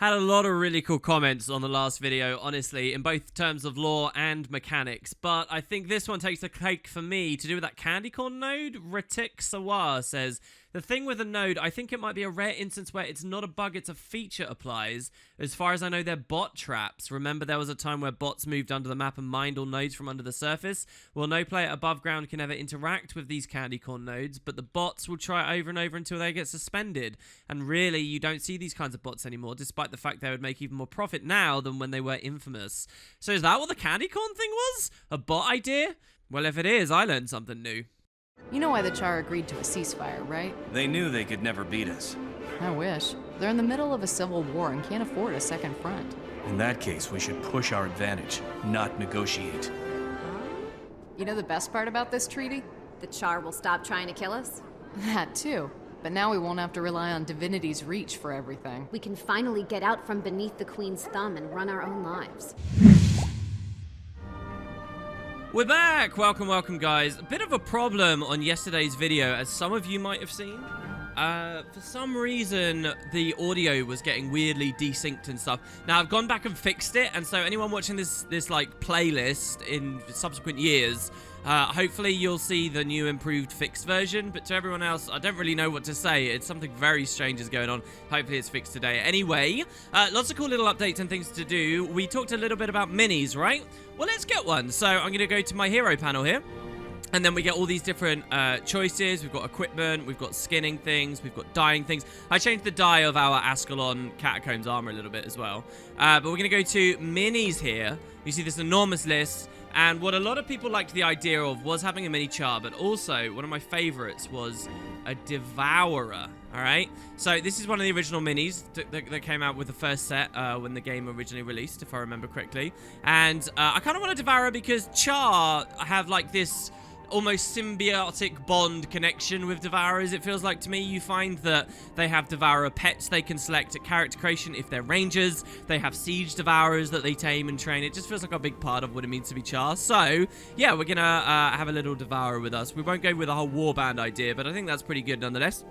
Had a lot of really cool comments on the last video, honestly, in both terms of lore and mechanics, but I think this one takes the cake for me to do with that candy corn node. Ritik Sawar says, the thing with a node, I think it might be a rare instance where it's not a bug, it's a feature applies. As far as I know, they're bot traps. Remember there was a time where bots moved under the map and mined all nodes from under the surface? Well, no player above ground can ever interact with these candy corn nodes, but the bots will try over and over until they get suspended. And really, you don't see these kinds of bots anymore, despite the fact they would make even more profit now than when they were infamous. So is that what the candy corn thing was? A bot idea? Well, if it is, I learned something new. You know why the Char agreed to a ceasefire, right? They knew they could never beat us. I wish. They're in the middle of a civil war and can't afford a second front. In that case, we should push our advantage, not negotiate. You know the best part about this treaty? The Char will stop trying to kill us? That too. But now we won't have to rely on Divinity's reach for everything. We can finally get out from beneath the Queen's thumb and run our own lives. We're back! Welcome guys. A bit of a problem on yesterday's video, as some of you might have seen. For some reason, the audio was getting weirdly desynced and stuff. Now, I've gone back and fixed it, and so anyone watching this like, playlist in subsequent years, hopefully you'll see the new improved fixed version, but to everyone else, I don't really know what to say. It's something very strange is going on. Hopefully it's fixed today. Anyway, lots of cool little updates and things to do. We talked a little bit about minis, right? Well, let's get one. So I'm going to go to my hero panel here. And then we get all these different choices. We've got equipment, we've got skinning things, we've got dyeing things. I changed the dye of our Ascalon Catacombs armor a little bit as well. But we're going to go to minis here. You see this enormous list. And what a lot of people liked the idea of was having a mini char, but also one of my favorites was a devourer. All right, so this is one of the original minis that came out with the first set when the game originally released, if I remember correctly. And I kind of want a devourer because char have like this almost symbiotic bond connection with devourers. It feels like to me. You find that they have devourer pets they can select at character creation if they're rangers. They have siege devourers that they tame and train. It just feels like a big part of what it means to be char. So yeah, we're gonna have a little devourer with us. We won't go with a whole warband idea, but I think that's pretty good nonetheless.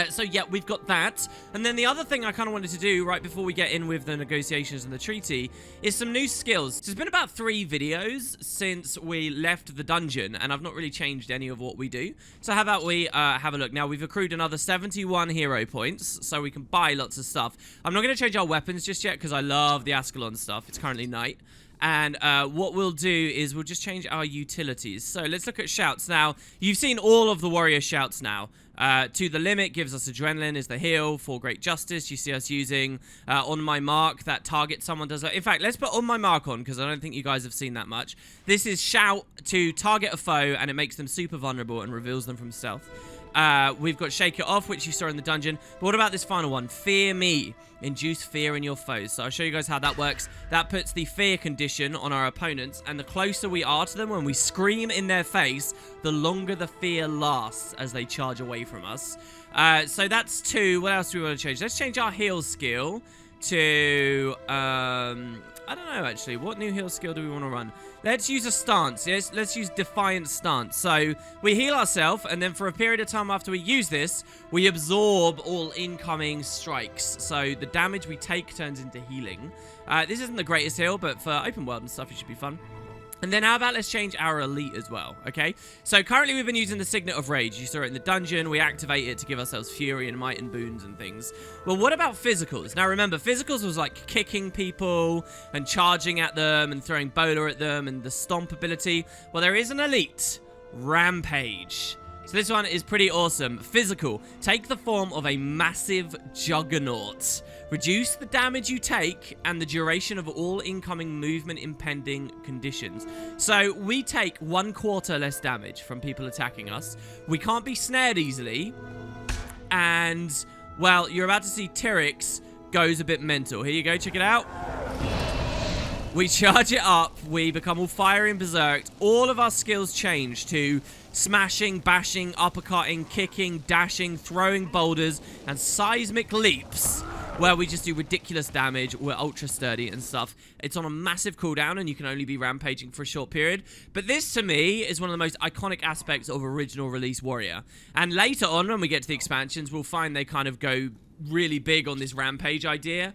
So yeah, we've got that. And then the other thing I kind of wanted to do right before we get in with the negotiations and the treaty is some new skills. So it's been about 3 videos since we left the dungeon, and I've not really changed any of what we do. So how about we have a look. Now, we've accrued another 71 hero points, so we can buy lots of stuff. I'm not going to change our weapons just yet because I love the Ascalon stuff. It's currently night. And what we'll do is we'll just change our utilities. So let's look at shouts. Now, you've seen all of the warrior shouts now. To the limit gives us adrenaline is the heal. For great justice, you see us using on my mark. That target someone does that. In fact, let's put on my mark on because I don't think you guys have seen that much. This is shout to target a foe, and it makes them super vulnerable and reveals them from stealth. We've got Shake It Off, which you saw in the dungeon. But what about this final one? Fear Me. Induce fear in your foes. So I'll show you guys how that works. That puts the fear condition on our opponents, and the closer we are to them when we scream in their face, the longer the fear lasts as they charge away from us. So that's 2. What else do we want to change? Let's change our heal skill to... I don't know, actually. What new heal skill do we want to run? Let's use a stance. Yes, let's use Defiant Stance. So we heal ourselves, and then for a period of time after we use this, we absorb all incoming strikes. So the damage we take turns into healing. This isn't the greatest heal, but for open world and stuff, it should be fun. And then how about let's change our elite as well, okay? So currently we've been using the Signet of Rage. You saw it in the dungeon. We activate it to give ourselves fury and might and boons and things. Well, what about physicals? Now remember, physicals was like kicking people and charging at them and throwing bola at them and the stomp ability. Well, there is an elite, Rampage. So this one is pretty awesome. Physical. Take the form of a massive juggernaut. Reduce the damage you take and the duration of all incoming movement impending conditions. So we take 1/4 less damage from people attacking us. We can't be snared easily. And, well, you're about to see Tyrix goes a bit mental. Here you go. Check it out. We charge it up. We become all fiery and berserked. All of our skills change to smashing, bashing, uppercutting, kicking, dashing, throwing boulders, and seismic leaps, where we just do ridiculous damage. We're ultra sturdy and stuff. It's on a massive cooldown, and you can only be rampaging for a short period. But this, to me, is one of the most iconic aspects of original release Warrior. And later on, when we get to the expansions, we'll find they kind of go really big on this rampage idea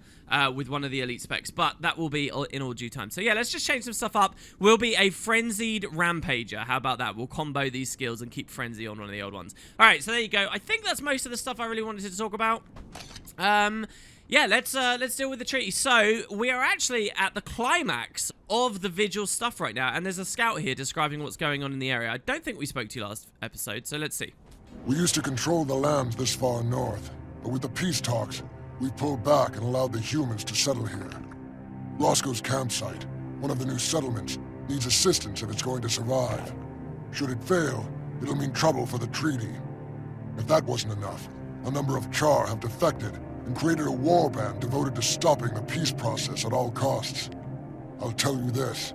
with one of the elite specs, but that will be in all due time. So yeah, let's just change some stuff up. We'll be a frenzied rampager. How about that? We'll combo these skills and keep frenzy on one of the old ones. All right, so there you go. I think that's most of the stuff I really wanted to talk about. Yeah, let's deal with the treaty. So we are actually at the climax of the Vigil stuff right now, and there's a scout here describing what's going on in the area. I don't think we spoke to you last episode, so let's see. We used to control the lands this far north, but with the peace talks, we pulled back and allowed the humans to settle here. Roscoe's campsite, one of the new settlements, needs assistance if it's going to survive. Should it fail, it'll mean trouble for the treaty. If that wasn't enough, a number of Char have defected and created a warband devoted to stopping the peace process at all costs. I'll tell you this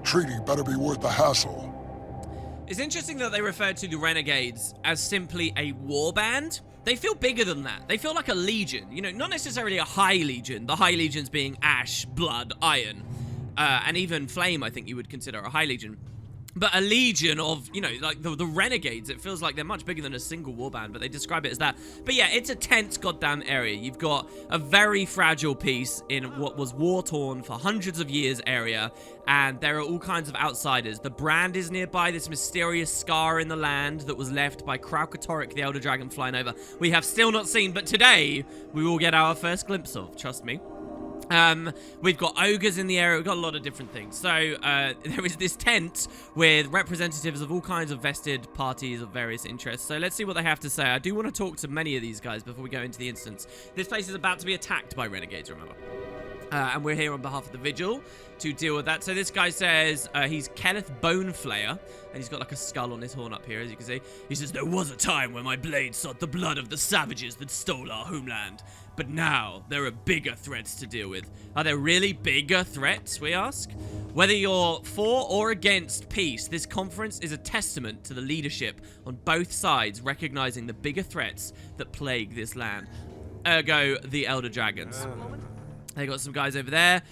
treaty better be worth the hassle. It's interesting that they refer to the Renegades as simply a warband. They feel bigger than that. They feel like a legion. You know, not necessarily a high legion. The high legions being ash, blood, iron, and even flame, I think you would consider a high legion. But a legion of, you know, like the Renegades, it feels like they're much bigger than a single warband, but they describe it as that. But yeah, it's a tense goddamn area. You've got a very fragile peace in what was war-torn for hundreds of years area, and there are all kinds of outsiders. The brand is nearby, this mysterious scar in the land that was left by Kraukatoric, the Elder Dragon, flying over. We have still not seen, but today we will get our first glimpse of, trust me. We've got ogres in the area. We've got a lot of different things. So there is this tent with representatives of all kinds of vested parties of various interests. So let's see what they have to say. I do want to talk to many of these guys before we go into the instance. This place is about to be attacked by renegades, remember. And we're here on behalf of the Vigil to deal with that. So this guy says he's Kenneth Boneflayer, and he's got like a skull on his horn up here, as you can see. He says, "There was a time when my blade sought the blood of the savages that stole our homeland. But now, there are bigger threats to deal with." Are there really bigger threats, we ask? Whether you're for or against peace, this conference is a testament to the leadership on both sides recognizing the bigger threats that plague this land. Ergo, the Elder Dragons. They got some guys over there.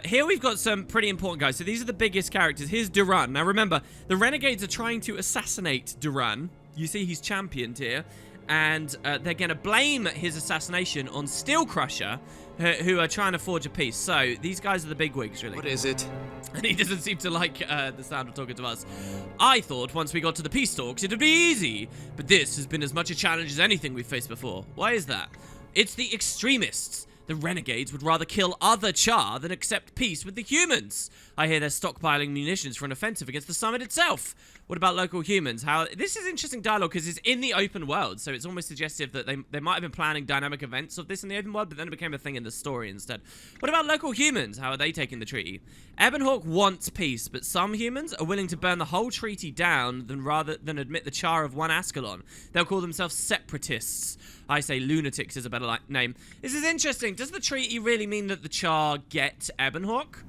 Here we've got some pretty important guys. So these are the biggest characters. Here's Duran. Now remember, the Renegades are trying to assassinate Duran. You see he's championed here. And they're going to blame his assassination on Steel Crusher, who are trying to forge a peace. So these guys are the bigwigs, really. What is it? And he doesn't seem to like the sound of talking to us. I thought once we got to the peace talks, it'd be easy. But this has been as much a challenge as anything we've faced before. Why is that? It's the extremists. The Renegades would rather kill other Char than accept peace with the humans. I hear they're stockpiling munitions for an offensive against the summit itself. What about local humans? This is interesting dialogue because it's in the open world, so it's almost suggestive that they might have been planning dynamic events of this in the open world, but then it became a thing in the story instead. What about local humans? How are they taking the treaty? Ebonhawk wants peace, but some humans are willing to burn the whole treaty down rather than admit the Char of one Ascalon. They'll call themselves separatists. I say lunatics is a better name. This is interesting. Does the treaty really mean that the Char get Ebonhawk?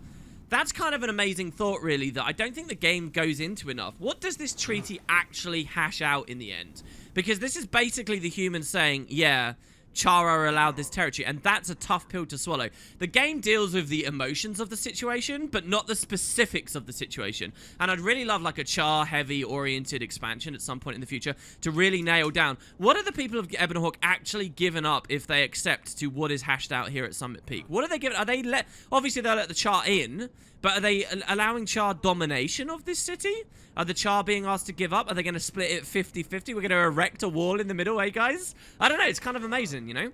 That's kind of an amazing thought, really, that I don't think the game goes into enough. What does this treaty actually hash out in the end? Because this is basically the humans saying, yeah, Char are allowed this territory, and that's a tough pill to swallow. The game deals with the emotions of the situation, but not the specifics of the situation. And I'd really love like a Char-heavy oriented expansion at some point in the future to really nail down what are the people of Ebonhawk actually given up if they accept to what is hashed out here at Summit Peak. What are they giving? Are they obviously they'll let the Char in, but are they allowing Char domination of this city? Are the Char being asked to give up? Are they going to split it 50-50? We're going to erect a wall in the middle, eh, guys? I don't know. It's kind of amazing, you know?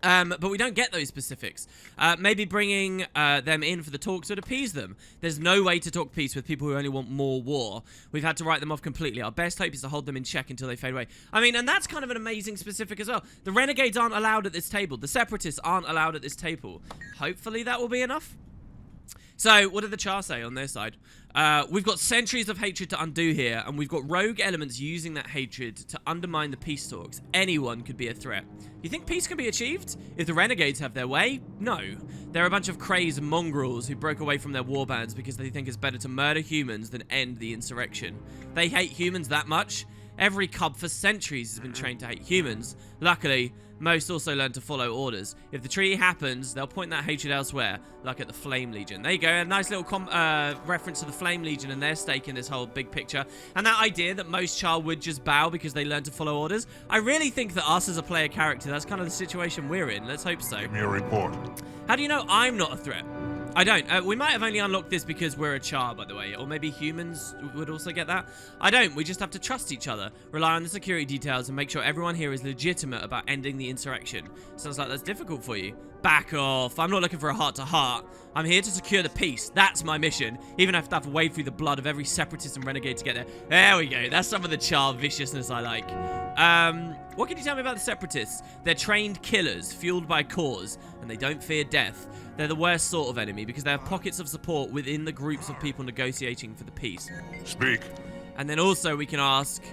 But we don't get those specifics. Maybe bringing them in for the talks would appease them. There's no way to talk peace with people who only want more war. We've had to write them off completely. Our best hope is to hold them in check until they fade away. I mean, and that's kind of an amazing specific as well. The Renegades aren't allowed at this table. The Separatists aren't allowed at this table. Hopefully that will be enough. So, what did the Char say on their side? We've got centuries of hatred to undo here, and we've got rogue elements using that hatred to undermine the peace talks. Anyone could be a threat. You think peace can be achieved? If the Renegades have their way? No. They're a bunch of crazed mongrels who broke away from their warbands because they think it's better to murder humans than end the insurrection. They hate humans that much? Every cub for centuries has been trained to hate humans. Luckily, most also learn to follow orders. If the treaty happens, they'll point that hatred elsewhere, like at the Flame Legion. There you go, a nice little reference to the Flame Legion and their stake in this whole big picture. And that idea that most Char would just bow because they learn to follow orders. I really think that us as a player character, that's kind of the situation we're in. Let's hope so. Give me a report. How do you know I'm not a threat? I don't. We might have only unlocked this because we're a Char, by the way. Or maybe humans would also get that. I don't. We just have to trust each other, rely on the security details, and make sure everyone here is legitimate about ending the insurrection. Sounds like that's difficult for you. Back off. I'm not looking for a heart-to-heart. I'm here to secure the peace. That's my mission. Even if I have to wade through the blood of every separatist and renegade to get there. There we go. That's some of the Char viciousness I like. What can you tell me about the separatists? They're trained killers, fueled by cause, and they don't fear death. They're the worst sort of enemy because they have pockets of support within the groups of people negotiating for the peace. Speak. And then also we can ask,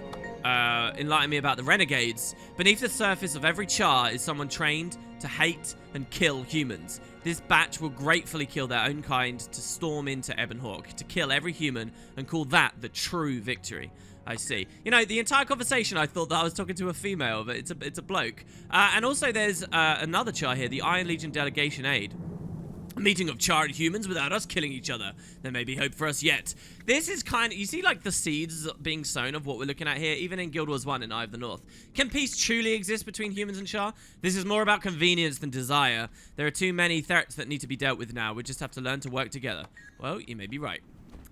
enlighten me about the renegades. Beneath the surface of every Char is someone trained to hate and kill humans. This batch will gratefully kill their own kind to storm into Ebonhawk, to kill every human and call that the true victory. I see. You know, the entire conversation I thought that I was talking to a female, but it's a bloke. And also there's another Char here, the Iron Legion Delegation Aid. A meeting of Char and humans without us killing each other. There may be hope for us yet. This is kind of, you see like the seeds being sown of what we're looking at here, even in Guild Wars 1 and Eye of the North. Can peace truly exist between humans and Char? This is more about convenience than desire. There are too many threats that need to be dealt with now. We just have to learn to work together. Well, you may be right.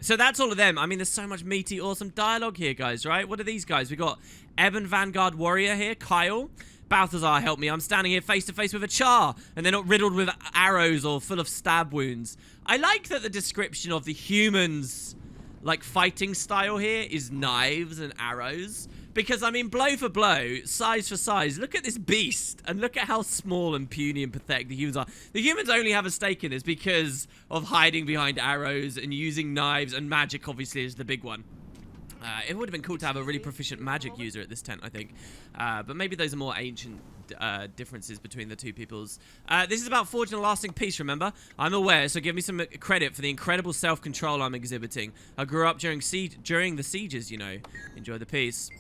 So that's all of them. I mean, there's so much meaty, awesome dialogue here, guys, right? What are these guys? We got Ebon Vanguard Warrior here, Kyle. Balthazar, help me. I'm standing here face to face with a Char, and they're not riddled with arrows or full of stab wounds. I like that the description of the humans, like, fighting style here is knives and arrows. Because, I mean, blow for blow, size for size, look at this beast, and look at how small and puny and pathetic the humans are. The humans only have a stake in this because of hiding behind arrows and using knives, and magic, obviously, is the big one. It would have been cool to have a really proficient magic user at this tent, I think. But maybe those are more ancient differences between the two peoples. This is about forging a lasting peace, remember? I'm aware, so give me some credit for the incredible self-control I'm exhibiting. I grew up during the sieges, you know. Enjoy the peace.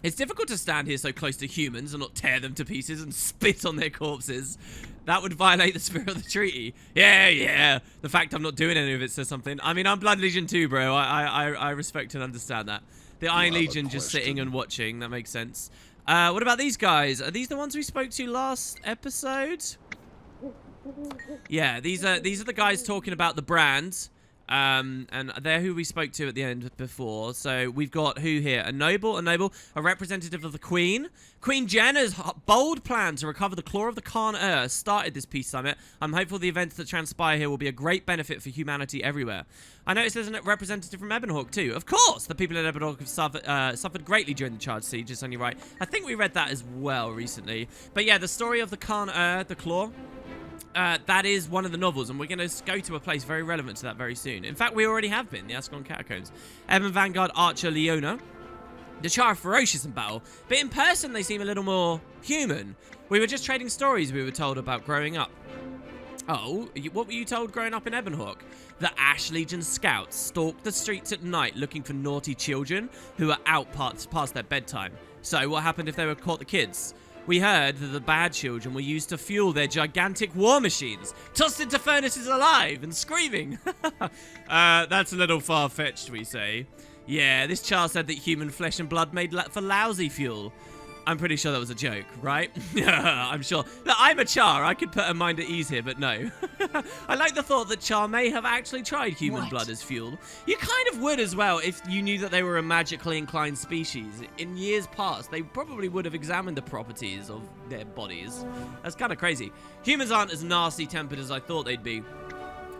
It's difficult to stand here so close to humans and not tear them to pieces and spit on their corpses. That would violate the spirit of the treaty. Yeah. The fact I'm not doing any of it says something. I mean, I'm Blood Legion too, bro. I respect and understand that. The Iron Legion just sitting and watching. That makes sense. What about these guys? Are these the ones we spoke to last episode? Yeah, these are the guys talking about the brand. And they're who we spoke to at the end before. So we've got who here? A noble, a representative of the Queen. Queen Jenna's bold plan to recover the claw of the Khan started this peace summit. I'm hopeful the events that transpire here will be a great benefit for humanity everywhere. I noticed there's a representative from Ebonhawk too. Of course, the people in Ebonhawk have suffered greatly during the Charge Siege. It's only right. I think we read that as well recently. But yeah, the story of the Khan the claw. That is one of the novels, and we're going to go to a place very relevant to that very soon. In fact, we already have been, the Ascalon Catacombs. Ebon Vanguard Archer Leona. The Char are ferocious in battle, but in person they seem a little more human. We were just trading stories we were told about growing up. Oh, what were you told growing up in Ebonhawk? The Ash Legion scouts stalked the streets at night looking for naughty children who are out past their bedtime. So what happened if they were caught the kids? We heard that the bad children were used to fuel their gigantic war machines, tossed into furnaces alive and screaming. That's a little far-fetched, we say. Yeah, this Char said that human flesh and blood made for lousy fuel. I'm pretty sure that was a joke, right? I'm sure. Look, I'm a Char. I could put her mind at ease here, but no. I like the thought that Char may have actually tried human blood as fuel. You kind of would as well if you knew that they were a magically inclined species. In years past, they probably would have examined the properties of their bodies. That's kind of crazy. Humans aren't as nasty-tempered as I thought they'd be.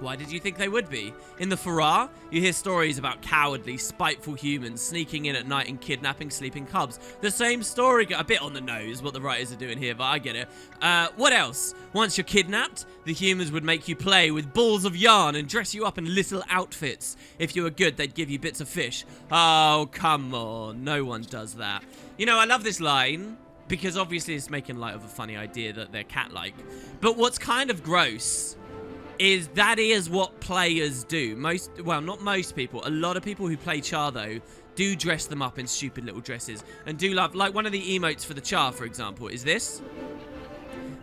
Why did you think they would be? In the Farah, you hear stories about cowardly, spiteful humans sneaking in at night and kidnapping sleeping cubs. The same story, a bit on the nose, what the writers are doing here, but I get it. What else? Once you're kidnapped, the humans would make you play with balls of yarn and dress you up in little outfits. If you were good, they'd give you bits of fish. Oh, come on. No one does that. You know, I love this line, because obviously it's making light of a funny idea that they're cat-like. But what's kind of gross is that is what players do. Well, not most people. A lot of people who play Char, though, do dress them up in stupid little dresses. And do love, like one of the emotes for the Char, for example, is this.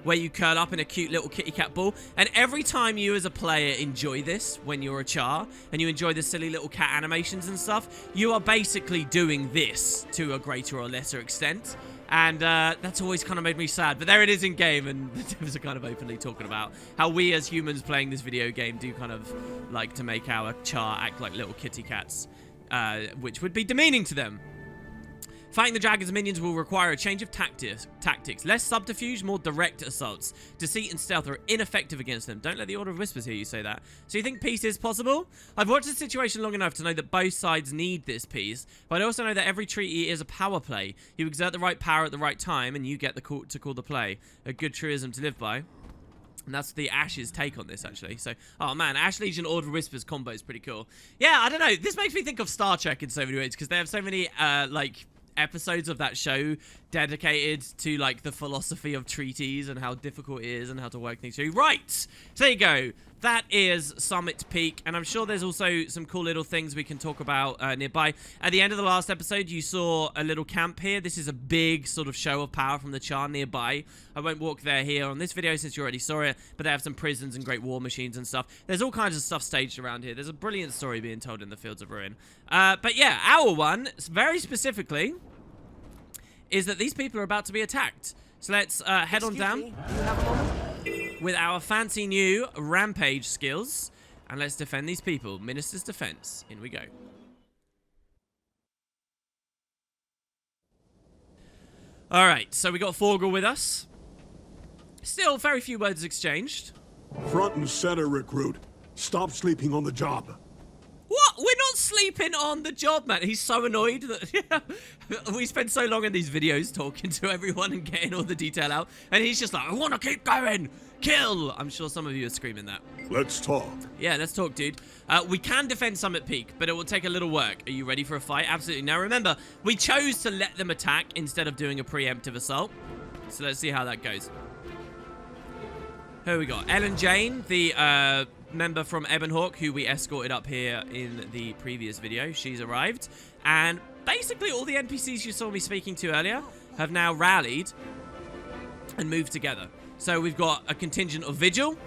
Where you curl up in a cute little kitty cat ball. And every time you as a player enjoy this, when you're a Char, and you enjoy the silly little cat animations and stuff, you are basically doing this to a greater or lesser extent. And that's always kind of made me sad. But there it is in game, and the devs are kind of openly talking about how we as humans playing this video game do kind of like to make our Char act like little kitty cats, which would be demeaning to them. Fighting the dragon's minions will require a change of tactics. Less subterfuge, more direct assaults. Deceit and stealth are ineffective against them. Don't let the Order of Whispers hear you say that. So you think peace is possible? I've watched the situation long enough to know that both sides need this peace, but I also know that every treaty is a power play. You exert the right power at the right time, and you get the call to call the play. A good truism to live by. And that's the Ash's take on this, actually. So, oh man, Ash Legion Order of Whispers combo is pretty cool. Yeah, I don't know. This makes me think of Star Trek in so many ways, because they have so many, like, episodes of that show dedicated to like the philosophy of treaties and how difficult it is and how to work things through. Right, so there you go. That is Summit Peak, and I'm sure there's also some cool little things we can talk about nearby. At the end of the last episode, you saw a little camp here. This is a big sort of show of power from the Char nearby. I won't walk there here on this video since you already saw it, but they have some prisons and great war machines and stuff. There's all kinds of stuff staged around here. There's a brilliant story being told in the Fields of Ruin. But yeah, our one, very specifically, is that these people are about to be attacked. So let's head on down with our fancy new rampage skills, and let's defend these people. Minister's Defense. In we go. All right, so we got Forgel with us. Still very few words exchanged. Front and center, recruit. Stop sleeping on the job. What? We're not sleeping on the job, man. He's so annoyed that we spend so long in these videos talking to everyone and getting all the detail out. And he's just like, I want to keep going. Kill. I'm sure some of you are screaming that. Let's talk. Yeah, let's talk, dude. We can defend Summit Peak, but it will take a little work. Are you ready for a fight? Absolutely. Now, remember, we chose to let them attack instead of doing a preemptive assault. So let's see how that goes. Here we go. Ellen Jane, the member from Ebonhawk, who we escorted up here in the previous video. She's arrived. And basically all the NPCs you saw me speaking to earlier have now rallied and moved together. So we've got a contingent of Vigil.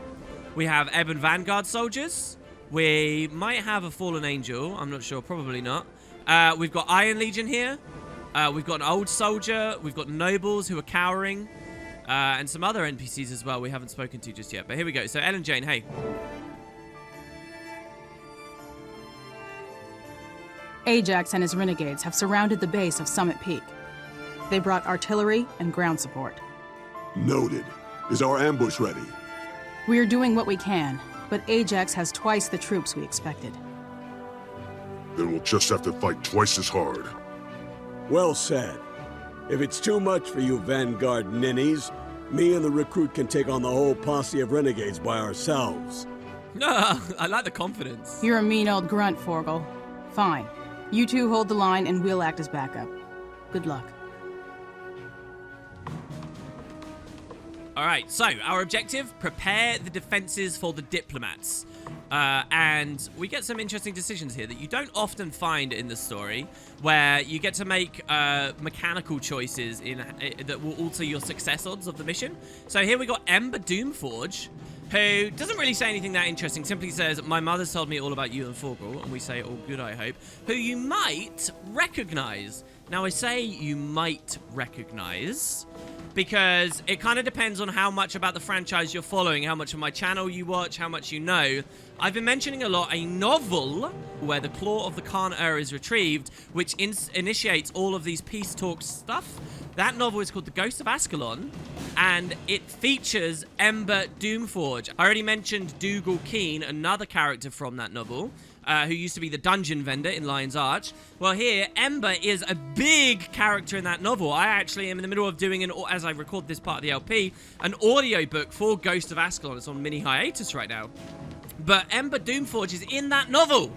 We have Ebon Vanguard soldiers. We might have a Fallen Angel. I'm not sure. Probably not. We've got Iron Legion here. We've got an old soldier. We've got nobles who are cowering. And some other NPCs as well we haven't spoken to just yet. But here we go. So Ellen Jane, hey. Ajax and his renegades have surrounded the base of Summit Peak. They brought artillery and ground support. Noted. Is our ambush ready? We are doing what we can, but Ajax has twice the troops we expected. Then we'll just have to fight twice as hard. Well said. If it's too much for you Vanguard ninnies, me and the recruit can take on the whole posse of renegades by ourselves. I like the confidence. You're a mean old grunt, Forgel. Fine. You two hold the line and we'll act as backup. Good luck. All right, so our objective, prepare the defenses for the diplomats. And we get some interesting decisions here that you don't often find in the story, where you get to make mechanical choices that will alter your success odds of the mission. So here we got Ember Doomforge, who doesn't really say anything that interesting, simply says, my mother's told me all about you and Forgel, and we say, all good, I hope, who you might recognize. Now, I say you might recognize because it kind of depends on how much about the franchise you're following, how much of my channel you watch, how much you know. I've been mentioning a lot a novel where the Claw of the Khan-Ur is retrieved, which initiates all of these peace talks stuff. That novel is called The Ghost of Ascalon, and it features Ember Doomforge. I already mentioned Dougal Keane, another character from that novel, who used to be the dungeon vendor in Lion's Arch. Well, here, Ember is a big character in that novel. I actually am in the middle of doing, as I record this part of the LP, an audiobook for Ghost of Ascalon. It's on mini hiatus right now. But Ember Doomforge is in that novel.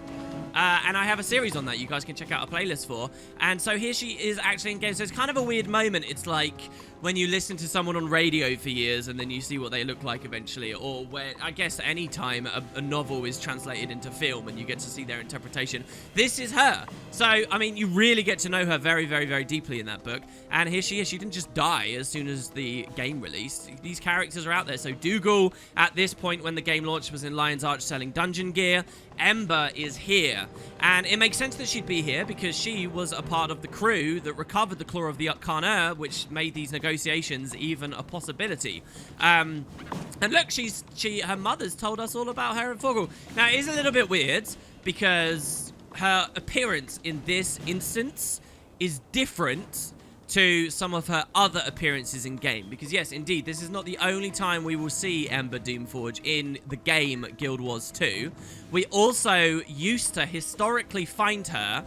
And I have a series on that you guys can check out a playlist for. And so here she is actually in game. So it's kind of a weird moment. It's like when you listen to someone on radio for years and then you see what they look like eventually, or where, I guess, any time a novel is translated into film and you get to see their interpretation. This is her. So, I mean, you really get to know her very, very, very deeply in that book. And here she is. She didn't just die as soon as the game released. These characters are out there. So Dougal, at this point when the game launched, was in Lion's Arch selling dungeon gear. Ember is here. And it makes sense that she'd be here because she was a part of the crew that recovered the Claw of the Arcana, which made these negotiations even a possibility. And look, her mother's told us all about her and Fogel. Now, it is a little bit weird because her appearance in this instance is different to some of her other appearances in game. Because yes, indeed, this is not the only time we will see Ember Doomforge in the game Guild Wars 2. We also used to historically find her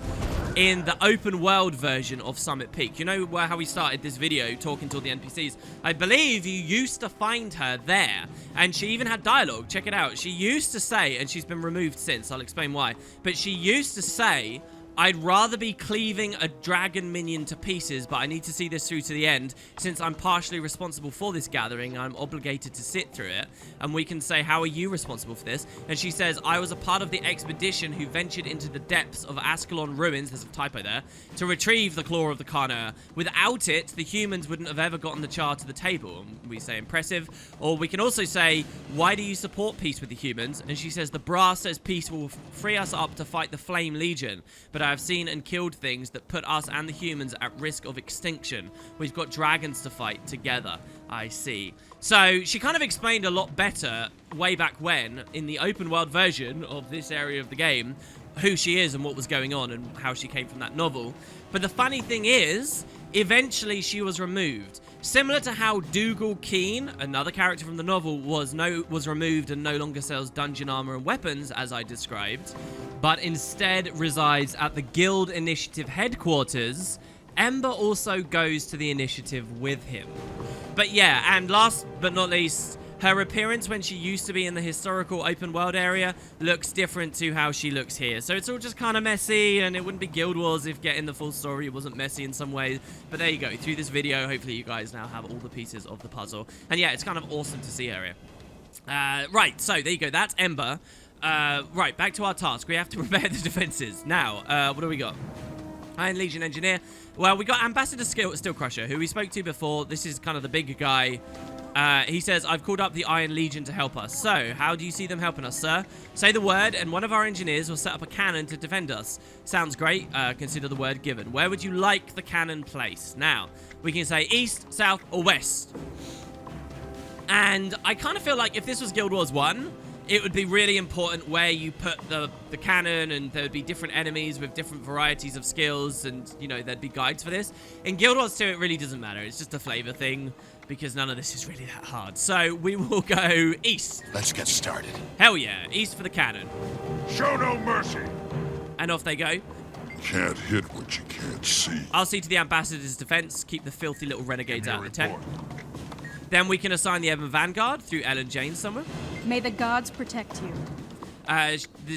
in the open world version of Summit Peak. You know how we started this video talking to all the NPCs? I believe you used to find her there. And she even had dialogue. Check it out. She used to say, and she's been removed since, I'll explain why, but she used to say, I'd rather be cleaving a dragon minion to pieces, but I need to see this through to the end. Since I'm partially responsible for this gathering, I'm obligated to sit through it. And we can say, how are you responsible for this? And she says, I was a part of the expedition who ventured into the depths of Ascalon ruins, there's a typo there, to retrieve the Claw of the Arcana. Without it, the humans wouldn't have ever gotten the char to the table. And we say impressive. Or we can also say, why do you support peace with the humans? And she says, the brass says peace will free us up to fight the Flame Legion. But I have seen and killed things that put us and the humans at risk of extinction. We've got dragons to fight together. I see. So she kind of explained a lot better way back when in the open world version of this area of the game who she is and what was going on and how she came from that novel. But the funny thing is, eventually she was removed. Similar to how Dougal Keen, another character from the novel, was removed and no longer sells dungeon armor and weapons, as I described, but instead resides at the Guild Initiative headquarters. Ember also goes to the Initiative with him. But yeah, and last but not least, her appearance when she used to be in the historical open world area looks different to how she looks here. So it's all just kind of messy, and it wouldn't be Guild Wars if getting the full story wasn't messy in some ways. But there you go. Through this video, hopefully you guys now have all the pieces of the puzzle. And yeah, it's kind of awesome to see her here. Right, so there you go. That's Ember. Right, back to our task. We have to prepare the defenses. Now, what do we got? Iron Legion Engineer. Well, we got Ambassador Steel Crusher, who we spoke to before. This is kind of the big guy. He says, I've called up the Iron Legion to help us. So, how do you see them helping us, sir? Say the word, and one of our engineers will set up a cannon to defend us. Sounds great. Consider the word given. Where would you like the cannon placed? Now, we can say east, south, or west. And I kind of feel like if this was Guild Wars 1, it would be really important where you put the cannon, and there would be different enemies with different varieties of skills, and, you know, there'd be guides for this. In Guild Wars 2, it really doesn't matter. It's just a flavor thing, because none of this is really that hard. So we will go east. Let's get started. Hell yeah, east for the cannon. Show no mercy. And off they go. Can't hit what you can't see. I'll see to the Ambassador's defense, keep the filthy little renegades out of the tent. Then we can assign the Ebon Vanguard through Ellen Jane somewhere. May the gods protect you.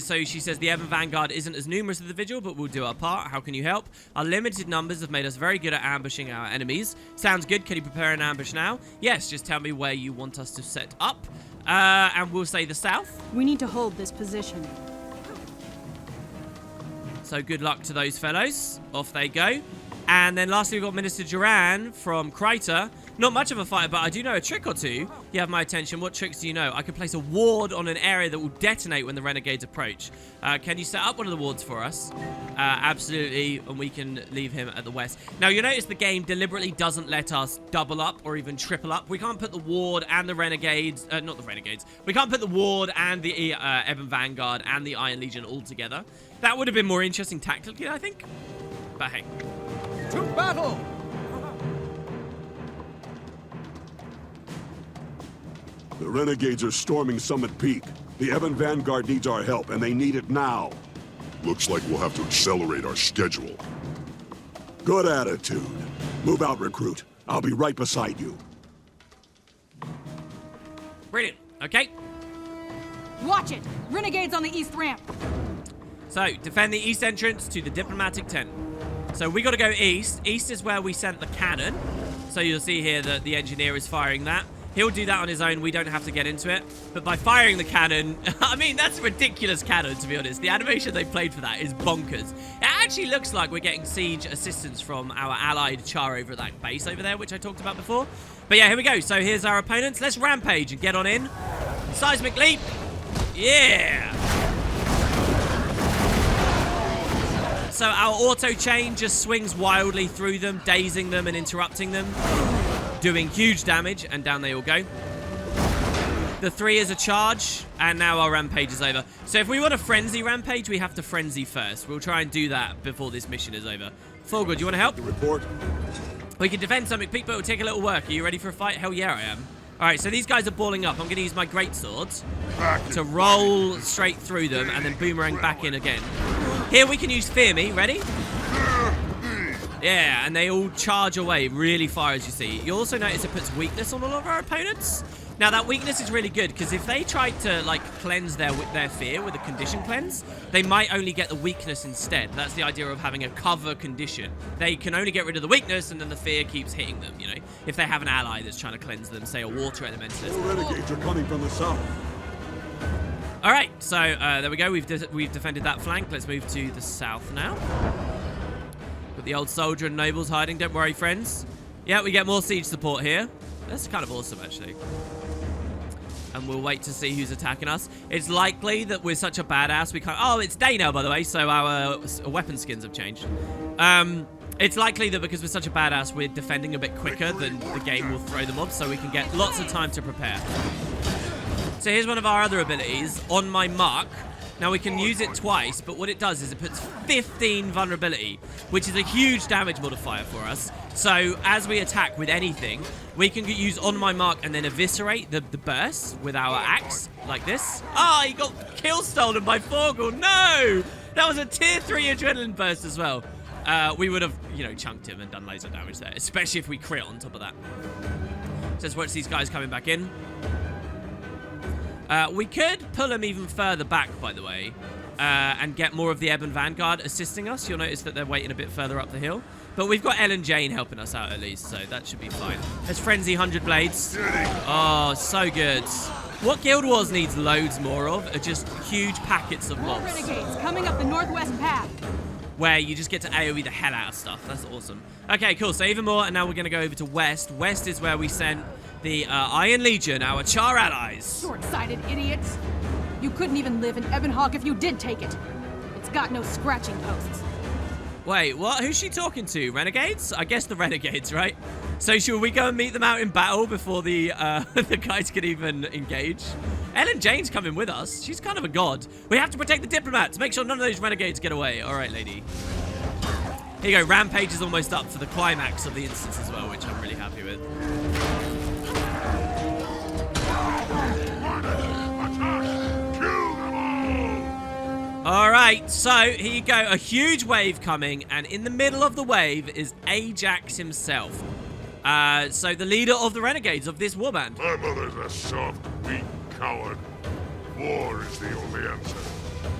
So she says the Ebon Vanguard isn't as numerous as the Vigil, but we'll do our part. How can you help? Our limited numbers have made us very good at ambushing our enemies. Sounds good. Can you prepare an ambush now? Yes, just tell me where you want us to set up. And we'll say the south. We need to hold this position. So good luck to those fellows. Off they go. And then lastly, we've got Minister Duran from Kryta. Not much of a fighter, but I do know a trick or two. You have my attention. What tricks do you know? I can place a ward on an area that will detonate when the renegades approach. Can you set up one of the wards for us? Absolutely, and we can leave him at the west. Now, you'll notice the game deliberately doesn't let us double up or even triple up. We can't put the ward and the renegades, not the renegades. We can't put the ward and the Ebon Vanguard and the Iron Legion all together. That would have been more interesting tactically, I think. But hey. To battle! The renegades are storming Summit Peak. The Ebon Vanguard needs our help, and they need it now. Looks like we'll have to accelerate our schedule. Good attitude. Move out, recruit. I'll be right beside you. Brilliant. Okay. Watch it! Renegades on the east ramp! So, defend the east entrance to the diplomatic tent. So we got to go east. East is where we sent the cannon. So you'll see here that the engineer is firing that. He'll do that on his own. We don't have to get into it. But by firing the cannon, I mean, that's a ridiculous cannon, to be honest. The animation they played for that is bonkers. It actually looks like we're getting siege assistance from our allied Char over at that base over there, which I talked about before. But yeah, here we go. So here's our opponents. Let's rampage and get on in. Seismic leap. Yeah. So our auto chain just swings wildly through them, dazing them and interrupting them, doing huge damage, and down they all go. The 3 is a charge, and now our rampage is over. So if we want a frenzy rampage, we have to frenzy first. We'll try and do that before this mission is over. Thorgood, do you want to help? Report. We can defend Summit Peak, but it'll take a little work. Are you ready for a fight? Hell yeah, I am. All right, so these guys are balling up. I'm going to use my greatsword to roll straight through them and then boomerang back in again. Here we can use Fear Me. Ready? Yeah, and they all charge away really far, as you see. You'll also notice it puts weakness on all of our opponents. Now, that weakness is really good, because if they try to, like, cleanse their fear with a condition cleanse, they might only get the weakness instead. That's the idea of having a cover condition. They can only get rid of the weakness, and then the fear keeps hitting them, you know? If they have an ally that's trying to cleanse them, say a water elementalist. The renegades are coming from the south. All right, so there we go. We've defended that flank. Let's move to the south now. Got the old soldier and nobles hiding. Don't worry, friends. Yeah, we get more siege support here. That's kind of awesome, actually. And we'll wait to see who's attacking us. It's likely that we're such a badass we can't... Oh, it's day now, by the way, so our weapon skins have changed. It's likely that because we're such a badass, we're defending a bit quicker than the game will throw them off, so we can get lots of time to prepare. So here's one of our other abilities, On My Mark. Now, we can use it twice, but what it does is it puts 15 vulnerability, which is a huge damage modifier for us. So as we attack with anything, we can use On My Mark and then eviscerate the burst with our axe, like this. Ah, he got kill stolen by Forgel. No! That was a tier 3 adrenaline burst as well. We would have, you know, chunked him and done loads of damage there, especially if we crit on top of that. So let's watch these guys coming back in. We could pull them even further back, by the way, and get more of the Ebon Vanguard assisting us. You'll notice that they're waiting a bit further up the hill. But we've got Ellen Jane helping us out at least, so that should be fine. Let's Frenzy 100 Blades. Oh, so good. What Guild Wars needs loads more of are just huge packets of mobs. Renegades coming up the northwest path. Where you just get to AoE the hell out of stuff. That's awesome. Okay, cool. So even more, and now we're going to go over to West. West is where we sent the Iron Legion, our Char allies. Short-sighted idiots. You couldn't even live in Ebonhawk if you did take it. It's got no scratching posts. Wait, what? Who's she talking to? Renegades? I guess the Renegades, right? So should we go and meet them out in battle before the the guys can even engage? Ellen Jane's coming with us. She's kind of a god. We have to protect the diplomats. Make sure none of those renegades get away. All right, lady. Here you go. Rampage is almost up for the climax of the instance as well, which I'm really happy with. All right, so here you go. A huge wave coming, and in the middle of the wave is Ajax himself. So the leader of the renegades of this warband. My mother's a soft, weak coward. War is the only answer.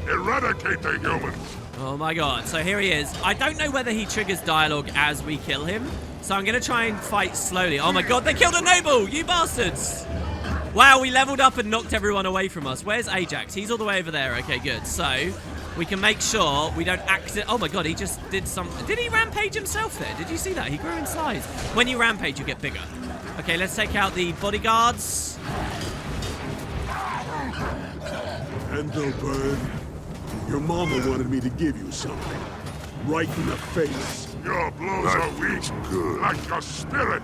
Eradicate the humans. Oh my god, so here he is. I don't know whether he triggers dialogue as we kill him, so I'm going to try and fight slowly. Oh my god, they killed a noble, you bastards. Wow, we leveled up and knocked everyone away from us. Where's Ajax? He's all the way over there. Okay, good. So we can make sure we don't accident. Oh my god, he just did some... Did he rampage himself there? Did you see that? He grew in size. When you rampage, you get bigger. Okay, let's take out the bodyguards. Endelbert, your mama wanted me to give you something. Right in the face. Your blows are weak, good, like your spirit.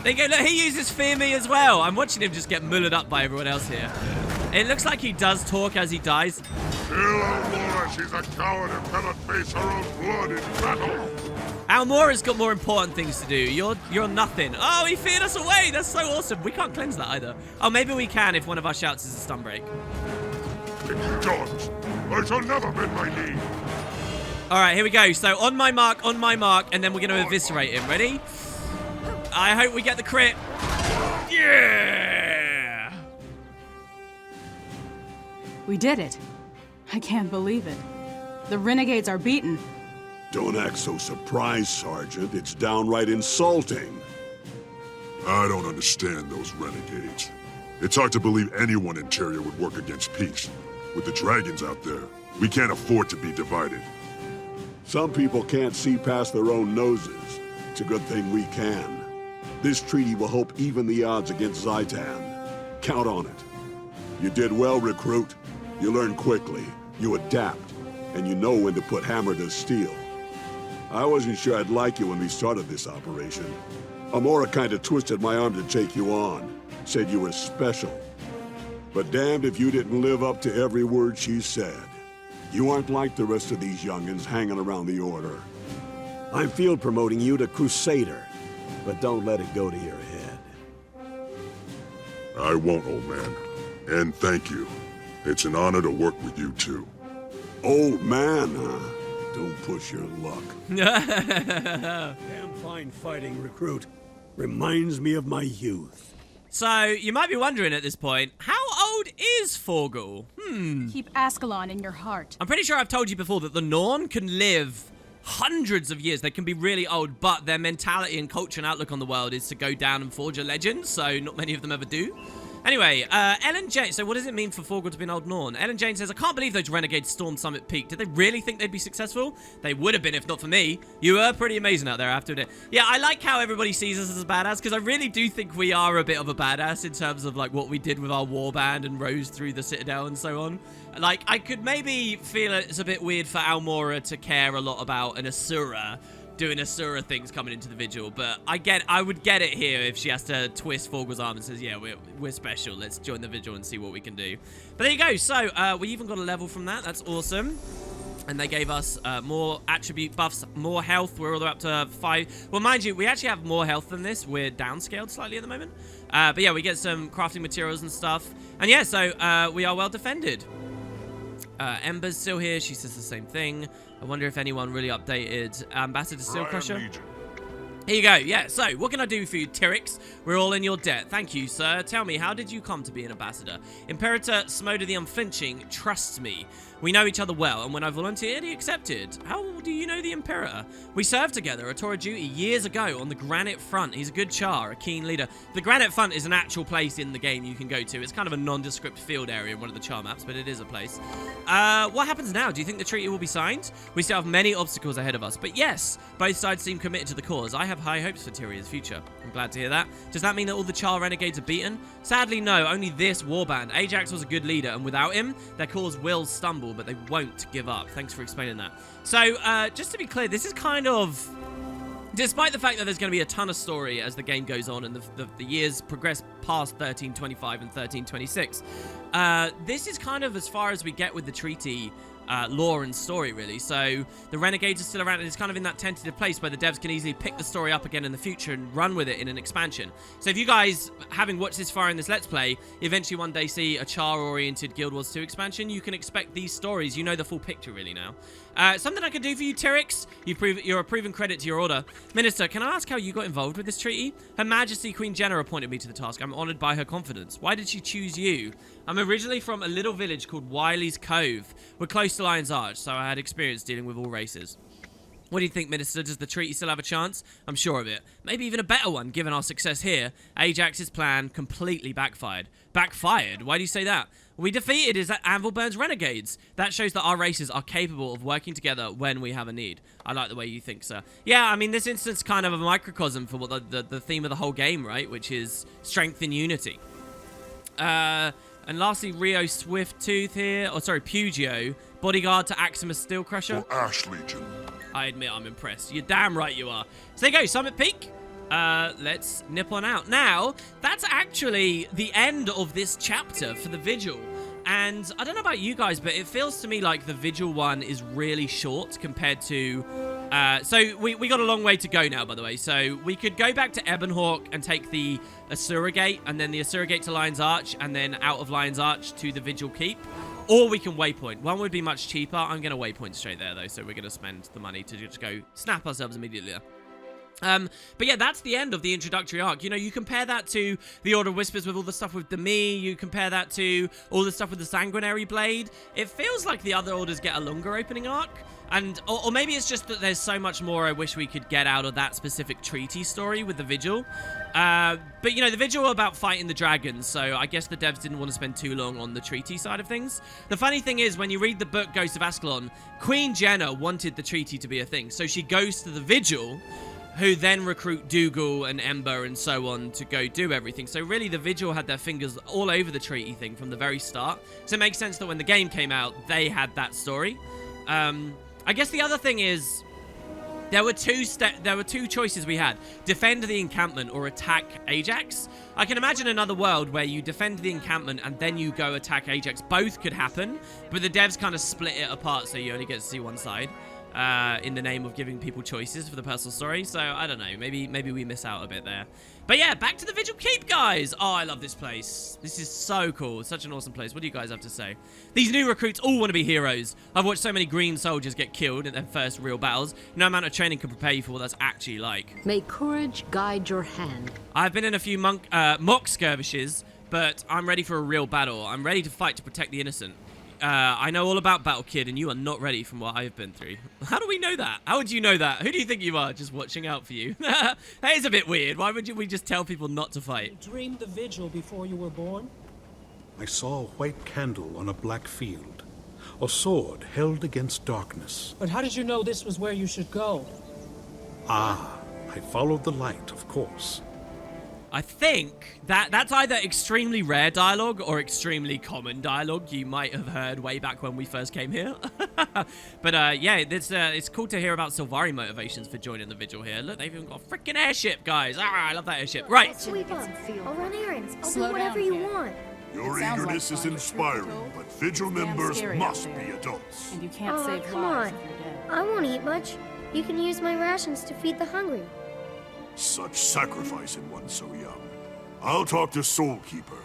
There you go. Look, he uses Fear Me as well. I'm watching him just get mullered up by everyone else here. It looks like he does talk as he dies. Kill Almora. She's a coward who cannot face her own blood in battle. Almora's got more important things to do. You're nothing. Oh, he feared us away. That's so awesome. We can't cleanse that either. Oh, maybe we can if one of our shouts is a stun break. If you don't, I shall never bend my knee. All right, here we go. So on my mark, and then we're going to eviscerate him. Ready? I hope we get the crit. Yeah! We did it. I can't believe it. The renegades are beaten. Don't act so surprised, Sergeant. It's downright insulting. I don't understand those renegades. It's hard to believe anyone in Terria would work against peace. With the dragons out there, we can't afford to be divided. Some people can't see past their own noses. It's a good thing we can. This treaty will help even the odds against Zaitan. Count on it. You did well, recruit. You learn quickly, you adapt, and you know when to put hammer to steel. I wasn't sure I'd like you when we started this operation. Amora kinda twisted my arm to take you on. Said you were special. But damned if you didn't live up to every word she said. You aren't like the rest of these youngins hanging around the Order. I'm field promoting you to Crusader, but don't let it go to your head. I won't, old man. And thank you. It's an honor to work with you too. Old man, huh? Don't push your luck. Damn fine fighting, recruit. Reminds me of my youth. So, you might be wondering at this point, how old is Forgul? Keep Ascalon in your heart. I'm pretty sure I've told you before that the Norn can live hundreds of years. They can be really old, but their mentality and culture and outlook on the world is to go down and forge a legend, so not many of them ever do. Anyway, Ellen Jane, so what does it mean for Forgul to be an old Norn? Ellen Jane says, I can't believe those renegades stormed Summit Peak. Did they really think they'd be successful? They would have been if not for me. You were pretty amazing out there, I have to admit. Yeah, I like how everybody sees us as a badass, because I really do think we are a bit of a badass in terms of like what we did with our warband and rose through the Citadel and so on. Like, I could maybe feel it's a bit weird for Almora to care a lot about an Asura doing Asura things coming into the Vigil, but I would get it here if she has to twist Forgul's arm and says, yeah, we're special, let's join the Vigil and see what we can do. But there you go. So we even got a level from that. That's awesome. And they gave us more attribute buffs, more health. We're all the way up to 5. Well, mind you, we actually have more health than this. We're downscaled slightly at the moment. But yeah, we get some crafting materials and stuff. And yeah, so we are well defended. Ember's still here. She says the same thing. I wonder if anyone really updated Ambassador Steelcrusher. Here you go. Yeah, so what can I do for you, Tyrix? We're all in your debt. Thank you, sir. Tell me, how did you come to be an ambassador? Imperator Smoda the Unflinching trusts me. We know each other well, and when I volunteered, he accepted. How do you know the Imperator? We served together at Tora Duty years ago on the Granite Front. He's a good char, a keen leader. The Granite Front is an actual place in the game you can go to. It's kind of a nondescript field area in one of the char maps, but it is a place. What happens now? Do you think the treaty will be signed? We still have many obstacles ahead of us, but yes, both sides seem committed to the cause. I have high hopes for Tyria's future. I'm glad to hear that. Does that mean that all the char renegades are beaten? Sadly, no. Only this warband. Ajax was a good leader, and without him, their cause will stumble, but they won't give up. Thanks for explaining that. So, just to be clear, this is kind of... Despite the fact that there's going to be a ton of story as the game goes on and the years progress past 1325 and 1326, this is kind of as far as we get with the treaty lore and story, really. So the renegades are still around, and it's kind of in that tentative place where the devs can easily pick the story up again in the future and run with it in an expansion. So if you guys, having watched this far in this Let's Play, eventually one day see a char-oriented Guild Wars 2 expansion, you can expect these stories. You know the full picture, really, now. Something I could do for you, Tyrix. You're a proven credit to your order. Minister, can I ask how you got involved with this treaty? Her Majesty Queen Jenna appointed me to the task. I'm honored by her confidence. Why did she choose you? I'm originally from a little village called Wiley's Cove. We're close to Lion's Arch, so I had experience dealing with all races. What do you think, Minister? Does the treaty still have a chance? I'm sure of it. Maybe even a better one, given our success here. Ajax's plan completely backfired. Backfired? Why do you say that? We defeated his Anvilburn's renegades. That shows that our races are capable of working together when we have a need. I like the way you think, sir. Yeah, I mean, this instance is kind of a microcosm for what the theme of the whole game, right? Which is strength in unity. And lastly, Rio Swift-Tooth here. Oh, sorry, Pugio. Bodyguard to Aximus Steelcrusher. For Ash Legion. I admit I'm impressed. You're damn right you are. So there you go, Summit Peak. Let's nip on out. Now, that's actually the end of this chapter for the Vigil. And I don't know about you guys, but it feels to me like the Vigil one is really short compared to... so we got a long way to go now, by the way. So we could go back to Ebonhawk and take the Asura Gate, and then the Asura Gate to Lion's Arch, and then out of Lion's Arch to the Vigil Keep. Or we can waypoint. One would be much cheaper. I'm going to waypoint straight there, though, so we're going to spend the money to just go snap ourselves immediately there. But yeah, that's the end of the introductory arc. You know, you compare that to the Order of Whispers with all the stuff with Demi, you compare that to all the stuff with the Sanguinary Blade, it feels like the other orders get a longer opening arc. And, or maybe it's just that there's so much more I wish we could get out of that specific treaty story with the Vigil. But, you know, the Vigil were about fighting the dragons, so I guess the devs didn't want to spend too long on the treaty side of things. The funny thing is, when you read the book Ghost of Ascalon, Queen Jenna wanted the treaty to be a thing, so she goes to the Vigil, who then recruit Dougal and Ember and so on to go do everything. So really, the Vigil had their fingers all over the treaty thing from the very start. So it makes sense that when the game came out, they had that story. I guess the other thing is, there were two choices we had: defend the encampment or attack Ajax. I can imagine another world where you defend the encampment and then you go attack Ajax. Both could happen, but the devs kind of split it apart, so you only get to see one side. In the name of giving people choices for the personal story. So, I don't know. Maybe we miss out a bit there. But yeah, back to the Vigil Keep, guys. Oh, I love this place. This is so cool. It's such an awesome place. What do you guys have to say? These new recruits all want to be heroes. I've watched so many green soldiers get killed in their first real battles. No amount of training can prepare you for what that's actually like. May courage guide your hand. I've been in a few mock skirmishes, but I'm ready for a real battle. I'm ready to fight to protect the innocent. I know all about Battle Kid, and you are not ready from what I've been through. How do we know that? How would you know that? Who do you think you are, just watching out for you? That is a bit weird. Why would we just tell people not to fight? You dreamed the vigil before you were born? I saw a white candle on a black field. A sword held against darkness. But how did you know this was where you should go? Ah, I followed the light, of course. I think that's either extremely rare dialogue or extremely common dialogue you might have heard way back when we first came here. But yeah, it's cool to hear about Sylvari motivations for joining the Vigil here. Look, they've even got a freaking airship, guys. Ah, I love that airship. Right. Sweep up. I'll run errands. I'll Slow do whatever down, you kid. want. Your It sounds eagerness like is fun. inspiring, but Vigil members scary must out be there. adults. And you can't Oh, save come lives on. if you're dead. I won't eat much. You can use my rations to feed the hungry. Such sacrifice in one so young. I'll talk to Soulkeeper.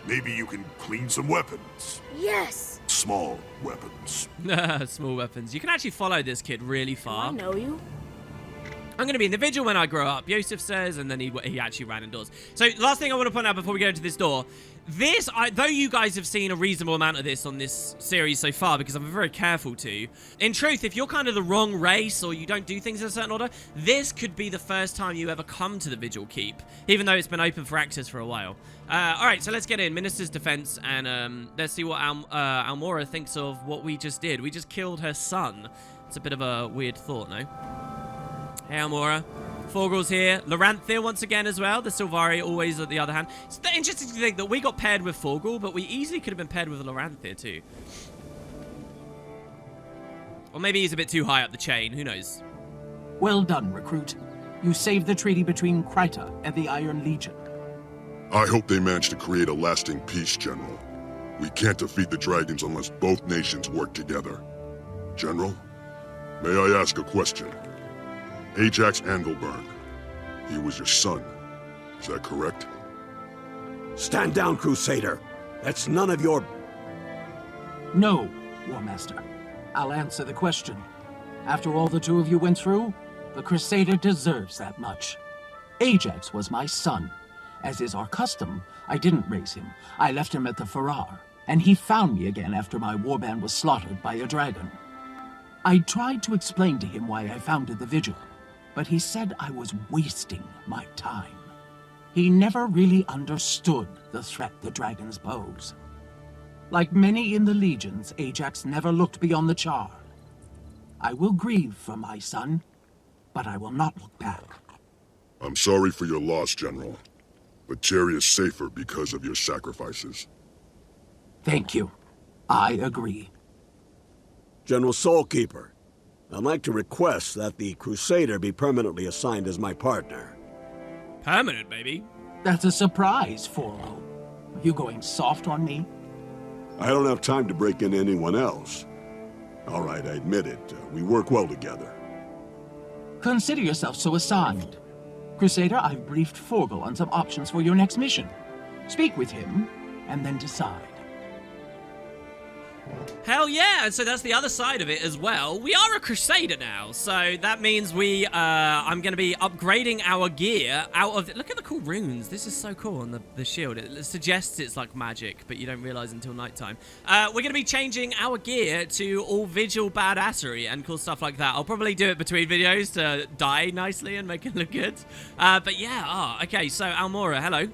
Maybe you can clean some weapons. Yes! Small weapons. Small weapons. You can actually follow this kid really far. I know you. I'm going to be in the Vigil when I grow up, Yosef says, and then he actually ran indoors. So, last thing I want to point out before we go into this door, this, though you guys have seen a reasonable amount of this on this series so far, because I'm very careful to, in truth, if you're kind of the wrong race or you don't do things in a certain order, this could be the first time you ever come to the Vigil Keep, even though it's been open for access for a while. Alright, so let's get in. Minister's Defense, and let's see what Almora thinks of what we just did. We just killed her son. It's a bit of a weird thought, no? Hey, Almora. Forgal's here. Loranthir once again as well. The Sylvari always at the other hand. It's interesting to think that we got paired with Forgal, but we easily could have been paired with Loranthir too. Or maybe he's a bit too high up the chain. Who knows? Well done, recruit. You saved the treaty between Kryta and the Iron Legion. I hope they manage to create a lasting peace, General. We can't defeat the dragons unless both nations work together. General, may I ask a question? Ajax Anvilburn, he was your son. Is that correct? Stand down, Crusader. That's none of your... No, War Master. I'll answer the question. After all the two of you went through, the Crusader deserves that much. Ajax was my son. As is our custom, I didn't raise him. I left him at the Farrar, and he found me again after my warband was slaughtered by a dragon. I tried to explain to him why I founded the Vigil, but he said I was wasting my time. He never really understood the threat the dragons pose. Like many in the legions, Ajax never looked beyond the charred. I will grieve for my son, but I will not look back. I'm sorry for your loss, General. But Terry is safer because of your sacrifices. Thank you. I agree. General Soulkeeper, I'd like to request that the Crusader be permanently assigned as my partner. Permanent, baby? That's a surprise, Forlo. Are you going soft on me? I don't have time to break in anyone else. All right, I admit it. We work well together. Consider yourself so assigned. Crusader, I've briefed Forgal on some options for your next mission. Speak with him, and then decide. Hell yeah, and so that's the other side of it as well. We are a Crusader now, so that means I'm going to be upgrading our gear out of... Look at the cool runes. This is so cool on the shield. It suggests it's like magic, but you don't realize until nighttime. We're going to be changing our gear to all vigil badassery and cool stuff like that. I'll probably do it between videos to die nicely and make it look good. But yeah, okay, so Almora, hello.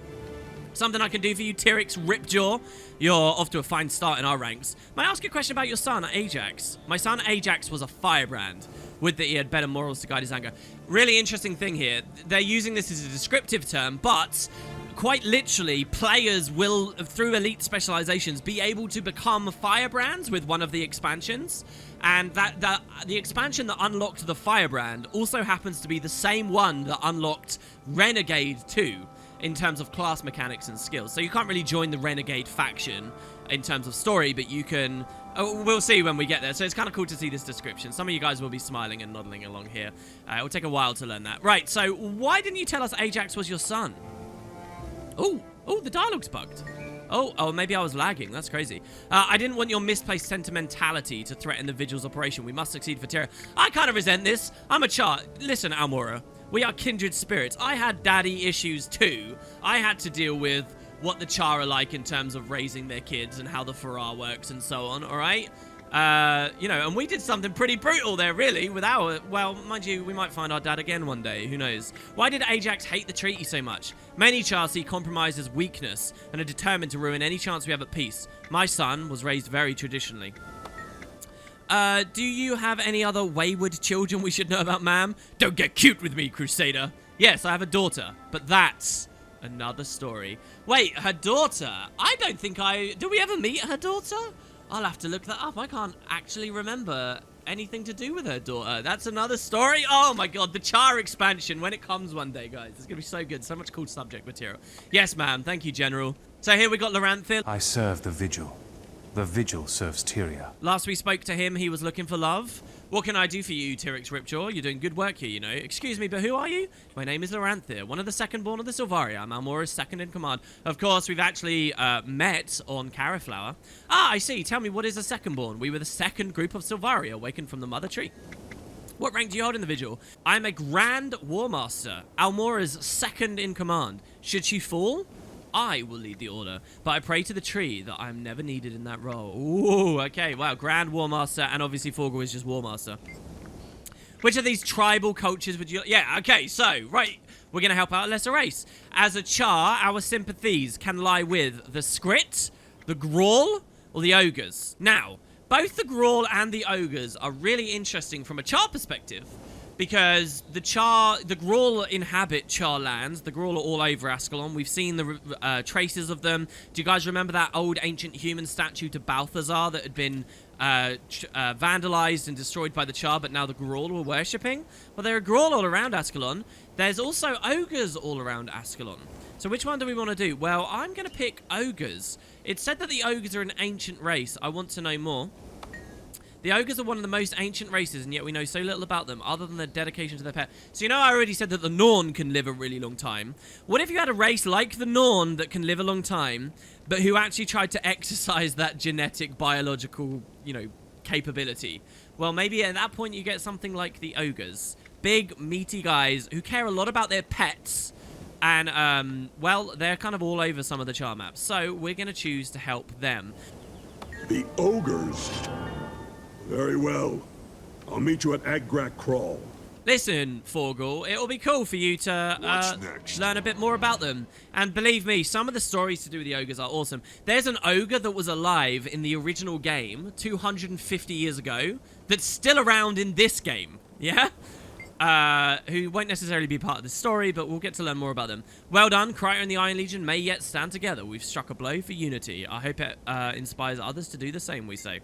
Something I can do for you, Tyrix Ripjaw. You're off to a fine start in our ranks. May I ask a question about your son, Ajax? My son, Ajax, was a firebrand. Would that he had better morals to guide his anger. Really interesting thing here. They're using this as a descriptive term, but quite literally, players will, through elite specializations, be able to become firebrands with one of the expansions. And the expansion that unlocked the firebrand also happens to be the same one that unlocked Renegade 2. In terms of class mechanics and skills. So you can't really join the Renegade faction in terms of story, but you can... Oh, we'll see when we get there. So it's kind of cool to see this description. Some of you guys will be smiling and nodding along here. It'll take a while to learn that. Right, so why didn't you tell us Ajax was your son? Oh, the dialogue's bugged. Oh, maybe I was lagging. That's crazy. I didn't want your misplaced sentimentality to threaten the Vigil's operation. We must succeed for Terra. I kind of resent this. I'm a char. Listen, Almora. We are kindred spirits. I had daddy issues too. I had to deal with what the Char are like in terms of raising their kids and how the Farah works and so on, all right? You know, and we did something pretty brutal there, really, with our... Well, mind you, we might find our dad again one day. Who knows? Why did Ajax hate the treaty so much? Many Chars see compromise as weakness and are determined to ruin any chance we have at peace. My son was raised very traditionally. Do you have any other wayward children we should know about, ma'am? Don't get cute with me, Crusader. Yes, I have a daughter, but that's another story. Wait, her daughter? I don't think do we ever meet her daughter? I'll have to look that up. I can't actually remember anything to do with her daughter. That's another story. Oh my god, the Char expansion, when it comes one day, guys. It's gonna be so good. So much cool subject material. Yes, ma'am. Thank you, General. So here we got Laranthil. I serve the Vigil. The Vigil serves Tyria. Last we spoke to him, he was looking for love. What can I do for you, Tyrix Ripjaw? You're doing good work here, you know. Excuse me, but who are you? My name is Laranthir, one of the second-born of the Silvaria. I'm Almora's second in command. Of course, we've actually met on Cariflower. Ah, I see. Tell me, what is a second-born? We were the second group of Silvaria, awakened from the Mother Tree. What rank do you hold in the Vigil? I'm a Grand War Master, Almora's second in command. Should she fall? I will lead the order, but I pray to the tree that I'm never needed in that role. Ooh, okay, wow, Grand War Master, and obviously Forgel is just War Master. Which of these tribal cultures would you... Yeah, okay, so, right, we're going to help out a lesser race. As a Char, our sympathies can lie with the Skrit, the Grawl, or the Ogres. Now, both the Grawl and the Ogres are really interesting from a Char perspective, because the Grawl inhabit Char lands. The Grawl are all over Ascalon. We've seen the traces of them. Do you guys remember that old ancient human statue to Balthazar that had been vandalized and destroyed by the Char, but now the Grawl were worshipping? Well, there are Grawl all around Ascalon. There's also Ogres all around Ascalon. So which one do we want to do? Well, I'm going to pick Ogres. It's said that the Ogres are an ancient race. I want to know more. The Ogres are one of the most ancient races, and yet we know so little about them, other than their dedication to their pet. So you know I already said that the Norn can live a really long time. What if you had a race like the Norn that can live a long time, but who actually tried to exercise that genetic, biological, you know, capability? Well, maybe at that point you get something like the Ogres. Big, meaty guys who care a lot about their pets. And, well, they're kind of all over some of the Char maps. So we're going to choose to help them. The Ogres... Very well. I'll meet you at Agrak Crawl. Listen, Forgel, it'll be cool for you to learn a bit more about them. And believe me, some of the stories to do with the ogres are awesome. There's an ogre that was alive in the original game 250 years ago that's still around in this game, yeah? Who won't necessarily be part of the story, but we'll get to learn more about them. Well done, Kryter and the Iron Legion may yet stand together. We've struck a blow for unity. I hope it inspires others to do the same, we say.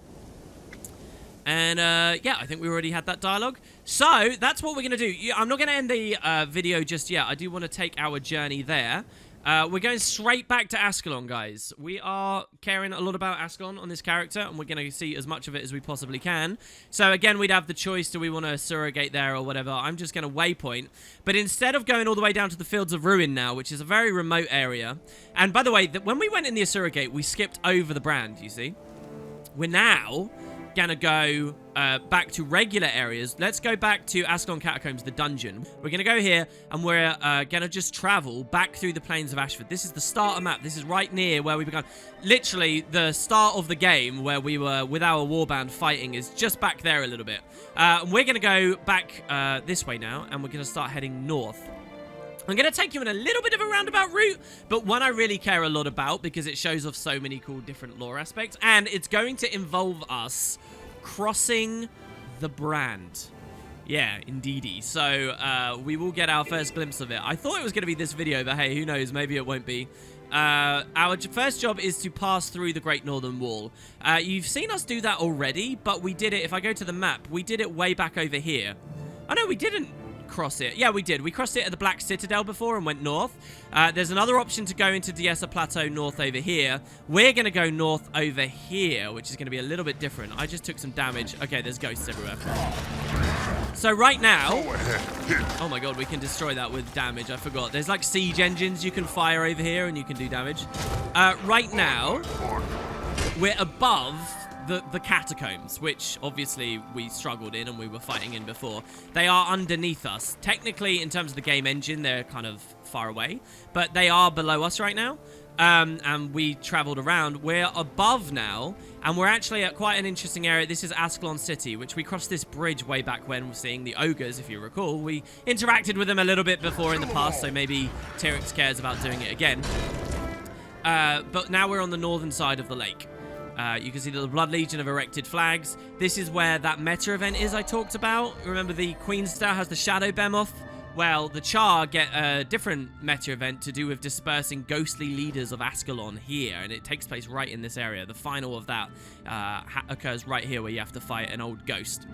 And, yeah, I think we already had that dialogue. So, that's what we're going to do. I'm not going to end the video just yet. I do want to take our journey there. We're going straight back to Ascalon, guys. We are caring a lot about Ascalon on this character, and we're going to see as much of it as we possibly can. So, again, we'd have the choice, do we want to surrogate there or whatever. I'm just going to waypoint. But instead of going all the way down to the Fields of Ruin now, which is a very remote area. And, by the way, when we went in the surrogate, we skipped over the brand, you see. we're now gonna go back to regular areas. Let's go back to Ascalon Catacombs, the dungeon. We're gonna go here, and we're gonna just travel back through the plains of Ashford. This is the starter map. This is right near where we began. Literally, the start of the game where we were with our warband fighting is just back there a little bit. We're gonna go back this way now, and we're gonna start heading north. I'm going to take you in a little bit of a roundabout route, but one I really care a lot about because it shows off so many cool different lore aspects, and it's going to involve us crossing the Brand. Yeah, indeedy. So, we will get our first glimpse of it. I thought it was going to be this video, but hey, who knows? Maybe it won't be. Our first job is to pass through the Great Northern Wall. You've seen us do that already, but we did it, if I go to the map, we did it way back over here. Oh, no, we didn't cross it. Yeah, we did. We crossed it at the Black Citadel before and went north. There's another option to go into Diessa Plateau north over here. We're going to go north over here, which is going to be a little bit different. I just took some damage. Okay, there's ghosts everywhere. So right now... Oh my god, we can destroy that with damage. I forgot. There's like siege engines you can fire over here and you can do damage. Right now, we're above the catacombs, which obviously we struggled in and we were fighting in before. They are underneath us. Technically, in terms of the game engine, they're kind of far away, but they are below us right now. And we traveled around. We're above now, and we're actually at quite an interesting area. This is Ascalon City, which we crossed this bridge way back when, seeing the ogres, if you recall. We interacted with them a little bit before in the past, so maybe Tyrix cares about doing it again. But now we're on the northern side of the lake. You can see the Blood Legion have erected flags. This is where that meta event is I talked about. Remember the Queen's Star has the Shadow Behemoth? Well, the Char get a different meta event to do with dispersing ghostly leaders of Ascalon here, and it takes place right in this area. The final of that occurs right here where you have to fight an old ghost.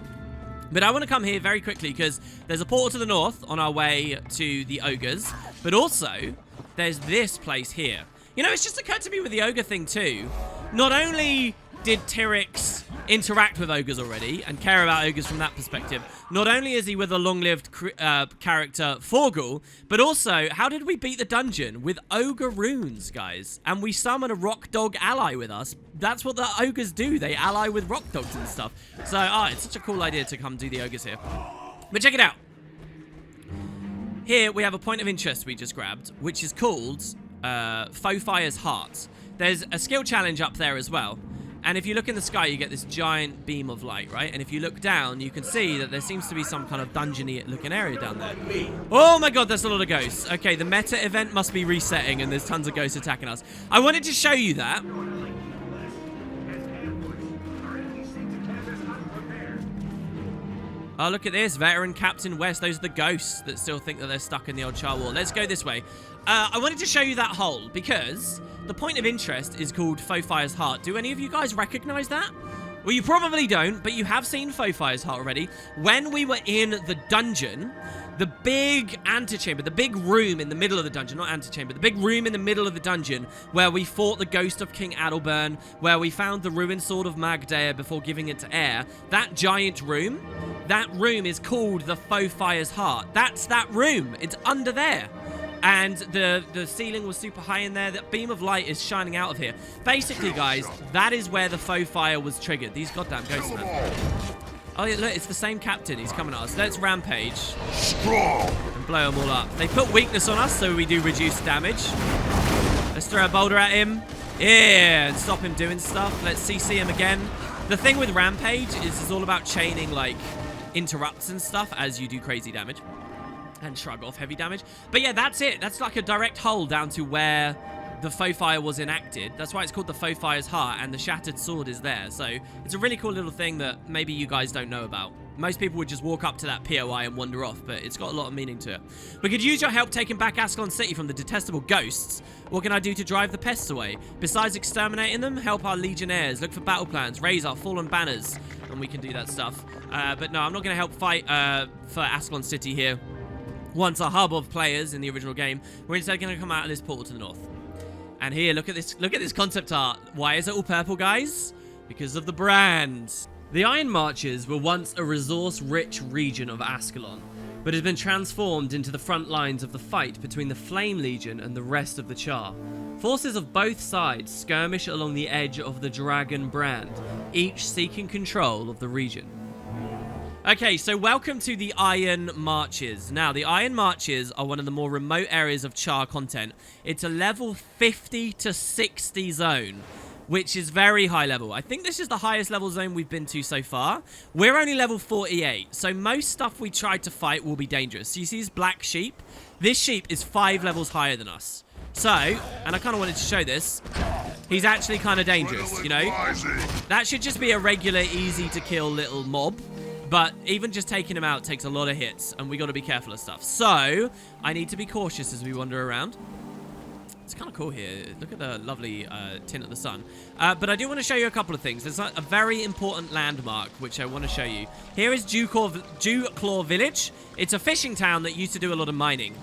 But I want to come here very quickly because there's a portal to the north on our way to the ogres, but also there's this place here. You know, it's just occurred to me with the ogre thing too. Not only did Tyrix interact with ogres already and care about ogres from that perspective, not only is he with a long-lived character, Forgul, but also, how did we beat the dungeon? With ogre runes, guys. And we summon a rock dog ally with us. That's what the ogres do. They ally with rock dogs and stuff. So, it's such a cool idea to come do the ogres here. But check it out. Here, we have a point of interest we just grabbed, which is called Fofire's Heart. There's a skill challenge up there as well. And if you look in the sky, you get this giant beam of light, right? And if you look down, you can see that there seems to be some kind of dungeony looking area down there. Oh my god, there's a lot of ghosts. Okay, the meta event must be resetting and there's tons of ghosts attacking us. I wanted to show you that. Oh, look at this. Veteran Captain West. Those are the ghosts that still think that they're stuck in the old Char Wall. Let's go this way. I wanted to show you that hole because the point of interest is called Fofire's Heart. Do any of you guys recognize that? Well, you probably don't, but you have seen Fofire's Heart already. When we were in the dungeon, the big antechamber, the big room in the middle of the dungeon, not antechamber, the big room in the middle of the dungeon where we fought the ghost of King Adalbern, where we found the ruined sword of Magdair before giving it to Air, that giant room, that room is called the Fofire's Heart. That's that room. It's under there. And the ceiling was super high in there. That beam of light is shining out of here. Basically, guys, that is where the Fofire was triggered. These goddamn ghosts, man. Oh, yeah, look, it's the same captain. He's coming at us. Let's rampage. And blow them all up. They put weakness on us, so we do reduce damage. Let's throw a boulder at him. Yeah, and stop him doing stuff. Let's CC him again. The thing with rampage is it's all about chaining, like, interrupts and stuff as you do crazy damage. And shrug off heavy damage. But yeah, that's it. That's like a direct hole down to where the Fofire was enacted. That's why it's called the Fofire's Heart, and the Shattered Sword is there. So it's a really cool little thing that maybe you guys don't know about. Most people would just walk up to that POI and wander off, but it's got a lot of meaning to it. We could use your help taking back Ascalon City from the detestable ghosts. What can I do to drive the pests away? Besides exterminating them, help our legionnaires, look for battle plans, raise our fallen banners, and we can do that stuff. But no, I'm not going to help fight for Ascalon City here. Once a hub of players in the original game, we're instead going to come out of this portal to the north. And here, look at this concept art. Why is it all purple, guys? Because of the brand. The Iron Marches were once a resource-rich region of Ascalon. but has been transformed into the front lines of the fight between the Flame Legion and the rest of the Char. Forces of both sides skirmish along the edge of the Dragon Brand, each seeking control of the region. Okay, so welcome to the Iron Marches. Now, the Iron Marches are one of the more remote areas of Char content. It's a level 50 to 60 zone, which is very high level. I think this is the highest level zone we've been to so far. We're only level 48, so most stuff we try to fight will be dangerous. So you see this black sheep? This sheep is 5 levels higher than us. So, and I kind of wanted to show this, he's actually kind of dangerous, you know? That should just be a regular, easy-to-kill little mob. But even just taking him out takes a lot of hits, and we got to be careful of stuff. So, I need to be cautious as we wander around. It's kind of cool here. Look at the lovely tint of the sun. But I do want to show you a couple of things. There's a very important landmark, which I want to show you. Here is Dewclaw Village. It's a fishing town that used to do a lot of mining.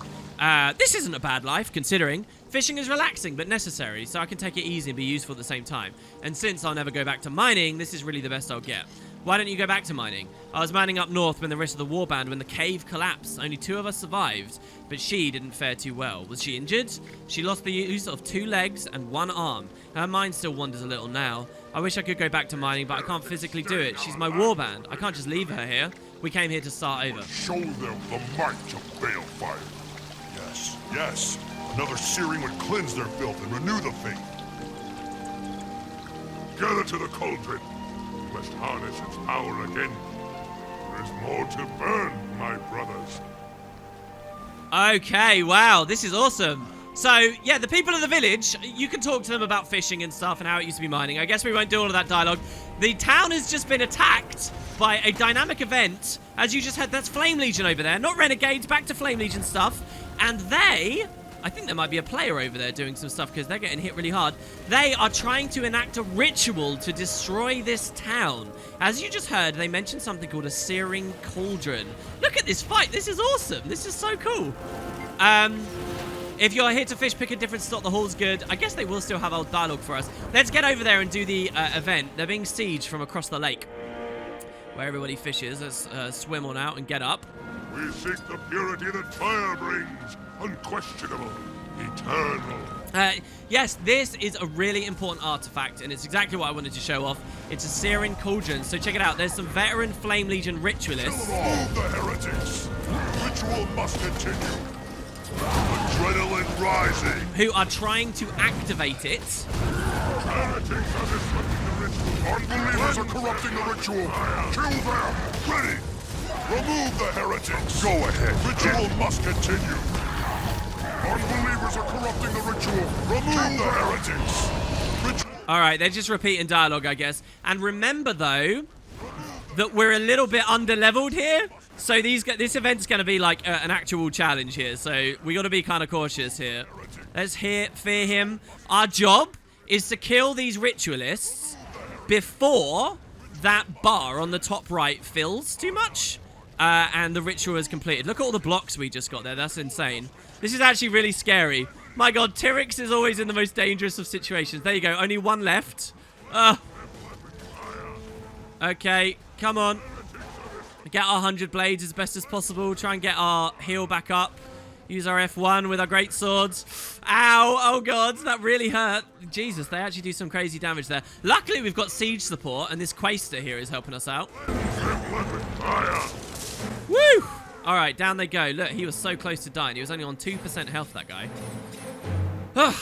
This isn't a bad life, considering. Fishing is relaxing, but necessary, so I can take it easy and be useful at the same time. And since I'll never go back to mining, this is really the best I'll get. Why don't you go back to mining? I was mining up north when the rest of the warband, when the cave collapsed. Only 2 of us survived, but she didn't fare too well. Was she injured? She lost the use of 2 legs and 1 arm. Her mind still wanders a little now. I wish I could go back to mining, but I can't physically do it. She's my warband. I can't just leave her here. We came here to start over. Show them the might of Balefire. Yes, yes. Another searing would cleanse their filth and renew the faith. Gather to the cauldron. We must harness its power again. There is more to burn, my brothers. Okay, wow, this is awesome. So, yeah, the people of the village, you can talk to them about fishing and stuff and how it used to be mining. I guess we won't do all of that dialogue. The town has just been attacked by a dynamic event. As you just heard, that's Flame Legion over there. Not Renegades, back to Flame Legion stuff. And they... I think there might be a player over there doing some stuff because they're getting hit really hard. They are trying to enact a ritual to destroy this town. As you just heard, they mentioned something called a searing cauldron. Look at this fight. This is awesome. This is so cool. If you're here to fish, pick a different slot. The hall's good. I guess they will still have old dialogue for us. Let's get over there and do the event. They're being sieged from across the lake, where everybody fishes. Let's swim on out and get up. We seek the purity that fire brings. Unquestionable. Eternal. Yes, this is a really important artifact, and it's exactly what I wanted to show off. It's a searing cauldron, so check it out. There's some veteran Flame Legion ritualists. Kill all the heretics. Ritual must continue. Adrenaline rising. Who are trying to activate it. Heretics are disrupting the ritual. Unbelievers are corrupting the ritual. Kill them. Ready. Remove the heretics. Go ahead. Ritual must continue. Unbelievers are corrupting the ritual. Remove the heretics. All right, they're just repeating dialogue, I guess. And remember, though, that we're a little bit under-leveled here. So this event's going to be like an actual challenge here. So we got to be kind of cautious here. Let's fear him. Our job is to kill these ritualists before that bar on the top right fills too much. And the ritual is completed. Look at all the blocks we just got there. That's insane. This is actually really scary. My god, Tyrix is always in the most dangerous of situations. There you go. Only 1 left. Okay, come on. Get our 100 blades as best as possible. Try and get our heal back up. Use our F1 with our great swords. Ow! Oh god, that really hurt. Jesus, they actually do some crazy damage there. Luckily, we've got siege support, and this Quaestor here is helping us out. Woo! Alright, down they go. Look, he was so close to dying. He was only on 2% health, that guy.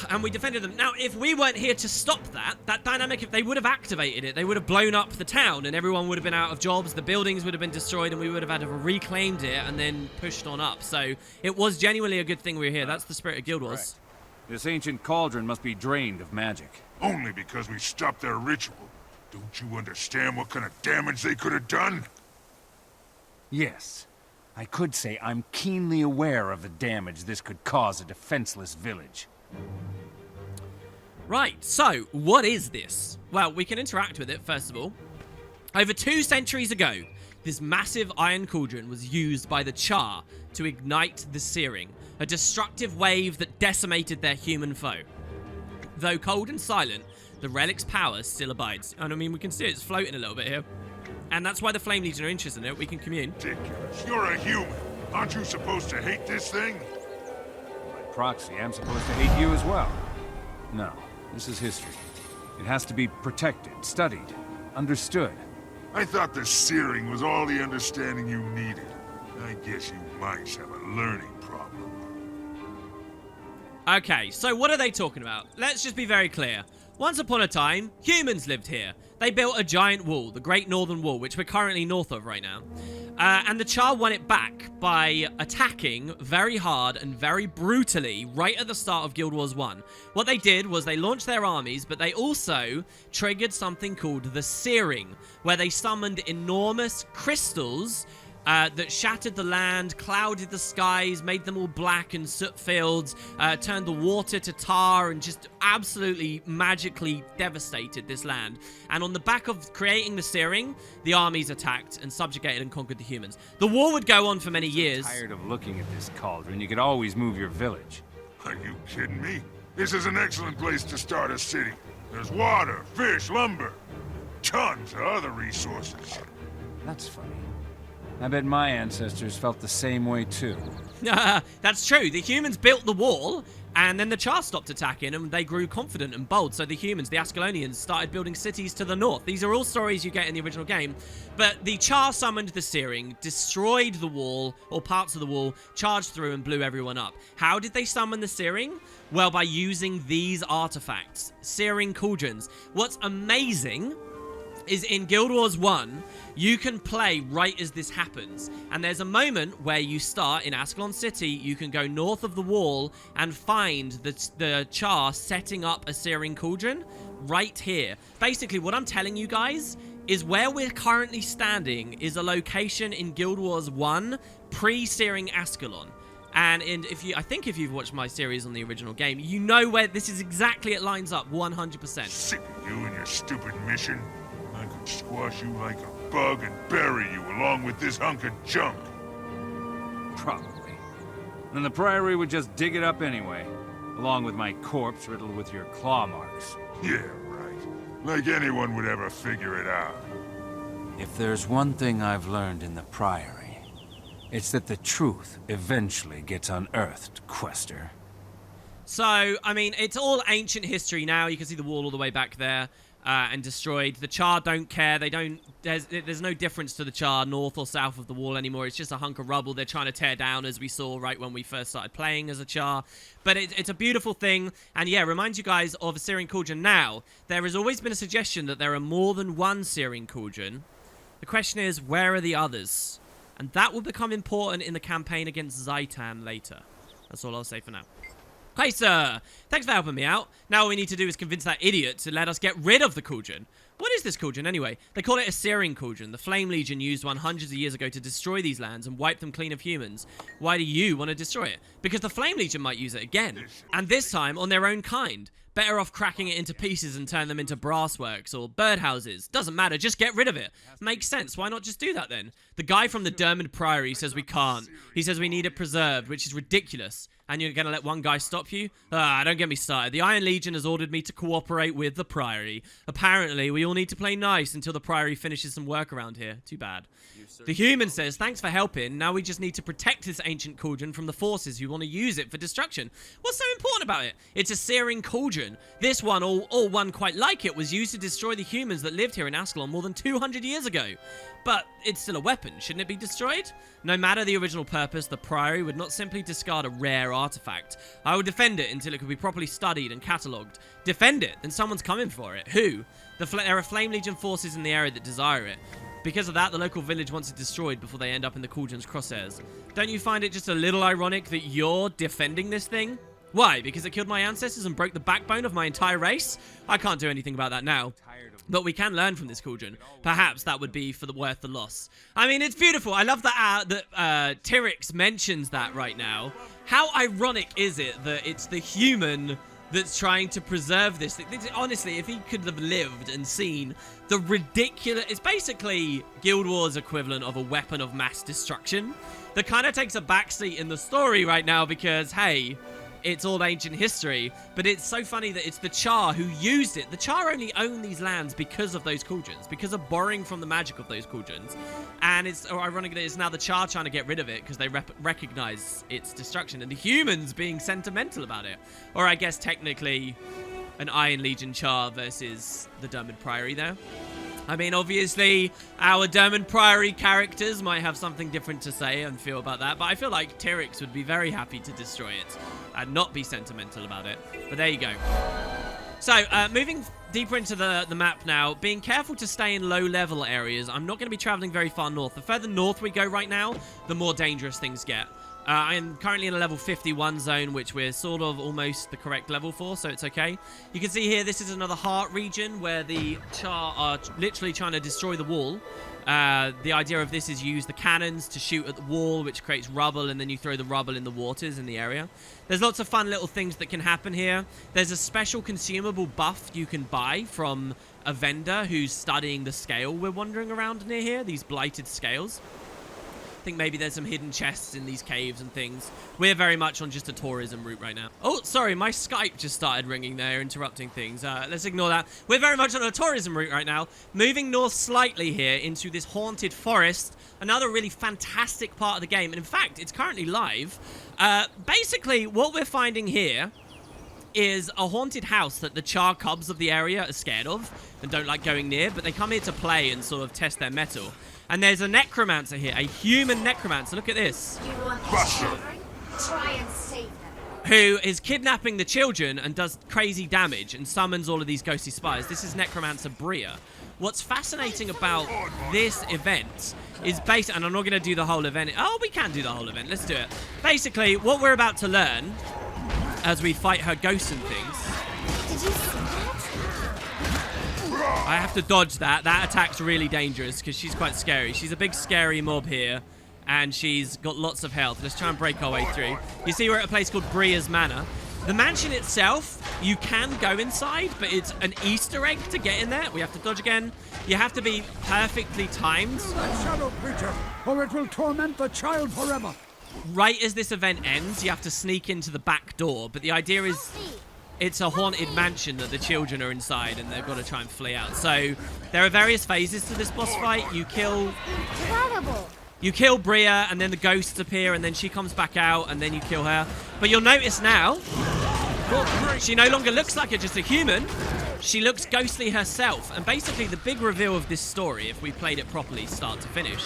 And we defended them. Now, if we weren't here to stop that dynamic, if they would have activated it, they would have blown up the town, and everyone would have been out of jobs, the buildings would have been destroyed, and we would have had to have reclaimed it and then pushed on up. So it was genuinely a good thing we were here. That's the spirit of Guild Wars. This ancient cauldron must be drained of magic. Only because we stopped their ritual. Don't you understand what kind of damage they could have done? Yes. I could say I'm keenly aware of the damage this could cause a defenseless village. Right, so what is this? Well, we can interact with it, first of all. Over 2 centuries ago, this massive iron cauldron was used by the Char to ignite the searing, a destructive wave that decimated their human foe. Though cold and silent, the relic's power still abides. And I mean, we can see it's floating a little bit here. And that's why the Flame Legion are interested in it. We can commune. Ridiculous. You're a human. Aren't you supposed to hate this thing? By proxy, I'm supposed to hate you as well. No, this is history. It has to be protected, studied, understood. I thought the searing was all the understanding you needed. I guess you mice have a learning problem. Okay, so what are they talking about? Let's just be very clear. Once upon a time, humans lived here. They built a giant wall, the Great Northern Wall, which we're currently north of right now. And the Char won it back by attacking very hard and very brutally right at the start of Guild Wars 1. What they did was they launched their armies, but they also triggered something called the Searing, where they summoned enormous crystals that shattered the land, clouded the skies, made them all black and soot fields, turned the water to tar, and just absolutely magically devastated this land. And on the back of creating the Searing, the armies attacked and subjugated and conquered the humans. The war would go on for many years. I'm tired of looking at this cauldron. You could always move your village. Are you kidding me? This is an excellent place to start a city. There's water, fish, lumber, tons of other resources. That's funny. I bet my ancestors felt the same way too. That's true. The humans built the wall, and then the Char stopped attacking, and they grew confident and bold. So the humans, the Ascalonians, started building cities to the north. These are all stories you get in the original game. But the Char summoned the Searing, destroyed the wall, or parts of the wall, charged through and blew everyone up. How did they summon the Searing? Well, by using these artifacts. Searing cauldrons. What's amazing is in Guild Wars 1, you can play right as this happens. And there's a moment where you start in Ascalon City, you can go north of the wall and find the Char setting up a Searing cauldron right here. Basically, what I'm telling you guys is where we're currently standing is a location in Guild Wars 1 pre-Searing Ascalon. And I think if you've watched my series on the original game, you know where this is exactly, it lines up 100%. Sick of you and your stupid mission. I could squash you like a bug and bury you along with this hunk of junk. Probably. Then the Priory would just dig it up anyway, along with my corpse riddled with your claw marks. Yeah, right. Like anyone would ever figure it out. If there's one thing I've learned in the Priory, it's that the truth eventually gets unearthed, Quester. So, I mean, it's all ancient history now. You can see the wall all the way back there. And destroyed. The Char don't care. They don't. There's no difference to the Char north or south of the wall anymore. It's just a hunk of rubble they're trying to tear down, as we saw right when we first started playing as a Char. But it's a beautiful thing, and yeah, reminds you guys of a Searing Cauldron. Now, there has always been a suggestion that there are more than one Searing Cauldron. The question is, where are the others? And that will become important in the campaign against Zaitan later. That's all I'll say for now. Hi, sir. Thanks for helping me out. Now all we need to do is convince that idiot to let us get rid of the cauldron. What is this cauldron, anyway? They call it a Searing cauldron. The Flame Legion used one hundreds of years ago to destroy these lands and wipe them clean of humans. Why do you want to destroy it? Because the Flame Legion might use it again. And this time on their own kind. Better off cracking it into pieces and turn them into brassworks or birdhouses. Doesn't matter, just get rid of it. Makes sense, why not just do that then? The guy from the Dermid Priory says we can't. He says we need it preserved, which is ridiculous. And you're gonna let one guy stop you? Don't get me started. The Iron Legion has ordered me to cooperate with the Priory. Apparently, we all need to play nice until the Priory finishes some work around here. Too bad. The human says, thanks for helping. Now we just need to protect this ancient cauldron from the forces who want to use it for destruction. What's so important about it? It's a Searing cauldron. This one, or one quite like it, was used to destroy the humans that lived here in Ascalon more than 200 years ago. But it's still a weapon. Shouldn't it be destroyed? No matter the original purpose, the Priory would not simply discard a rare artifact. I would defend it until it could be properly studied and catalogued. Defend it? Then someone's coming for it. Who? There are Flame Legion forces in the area that desire it. Because of that, the local village wants it destroyed before they end up in the cauldron's crosshairs. Don't you find it just a little ironic that you're defending this thing? Why? Because it killed my ancestors and broke the backbone of my entire race? I can't do anything about that now. But we can learn from this cauldron. Perhaps that would be worth the loss. I mean, it's beautiful. I love that Tyrix mentions that right now. How ironic is it that it's the human that's trying to preserve this thing? Honestly, if he could have lived and seen the ridiculous... It's basically Guild Wars' equivalent of a weapon of mass destruction that kind of takes a backseat in the story right now because, hey, it's all ancient history, but it's so funny that it's the Char who used it. The Char only own these lands because of those cauldrons, because of borrowing from the magic of those cauldrons. And it's ironic that it's now the Char trying to get rid of it because they recognize its destruction, and the humans being sentimental about it. Or I guess technically an Iron Legion Char versus the Dermot Priory there. I mean, obviously, our Dermot Priory characters might have something different to say and feel about that, but I feel like Tyrix would be very happy to destroy it and not be sentimental about it. But there you go. So, moving deeper into the map now, being careful to stay in low-level areas. I'm not going to be traveling very far north. The further north we go right now, the more dangerous things get. I am currently in a level 51 zone, which we're sort of almost the correct level for, so it's okay. You can see here, this is another heart region where the Char are literally trying to destroy the wall. The idea of this is use the cannons to shoot at the wall, which creates rubble, and then you throw the rubble in the waters in the area. There's lots of fun little things that can happen here. There's a special consumable buff you can buy from a vendor who's studying the scale we're wandering around near here, these blighted scales. I think maybe there's some hidden chests in these caves and things. We're very much on just a tourism route right now. Oh, sorry, my Skype just started ringing there, interrupting things. Let's ignore that. We're very much on a tourism route right now. Moving north slightly here into this haunted forest. Another really fantastic part of the game. And in fact, it's currently live. Basically, what we're finding here is a haunted house that the Char cubs of the area are scared of and don't like going near, but they come here to play and sort of test their mettle. And there's a necromancer here, a human necromancer. Look at this. You want the children? Try and save them. Who is kidnapping the children and does crazy damage and summons all of these ghostly spies. This is Necromancer Bria. What's fascinating about this event is and I'm not going to do the whole event. Oh, we can do the whole event. Let's do it. Basically, what we're about to learn as we fight her ghosts and things. Did you see that? I have to dodge that. That attack's really dangerous because she's quite scary. She's a big scary mob here, and she's got lots of health. Let's try and break our way through. You see we're at a place called Bria's Manor. The mansion itself, you can go inside, but it's an Easter egg to get in there. We have to dodge again. You have to be perfectly timed. That shadow creature, or it will torment the child forever. Right as this event ends, you have to sneak into the back door, but the idea is it's a haunted mansion that the children are inside and they've got to try and flee out. So there are various phases to this boss fight. You kill Bria and then the ghosts appear and then she comes back out and then you kill her. But you'll notice now, she no longer looks like just a human. She looks ghostly herself. And basically the big reveal of this story, if we played it properly start to finish,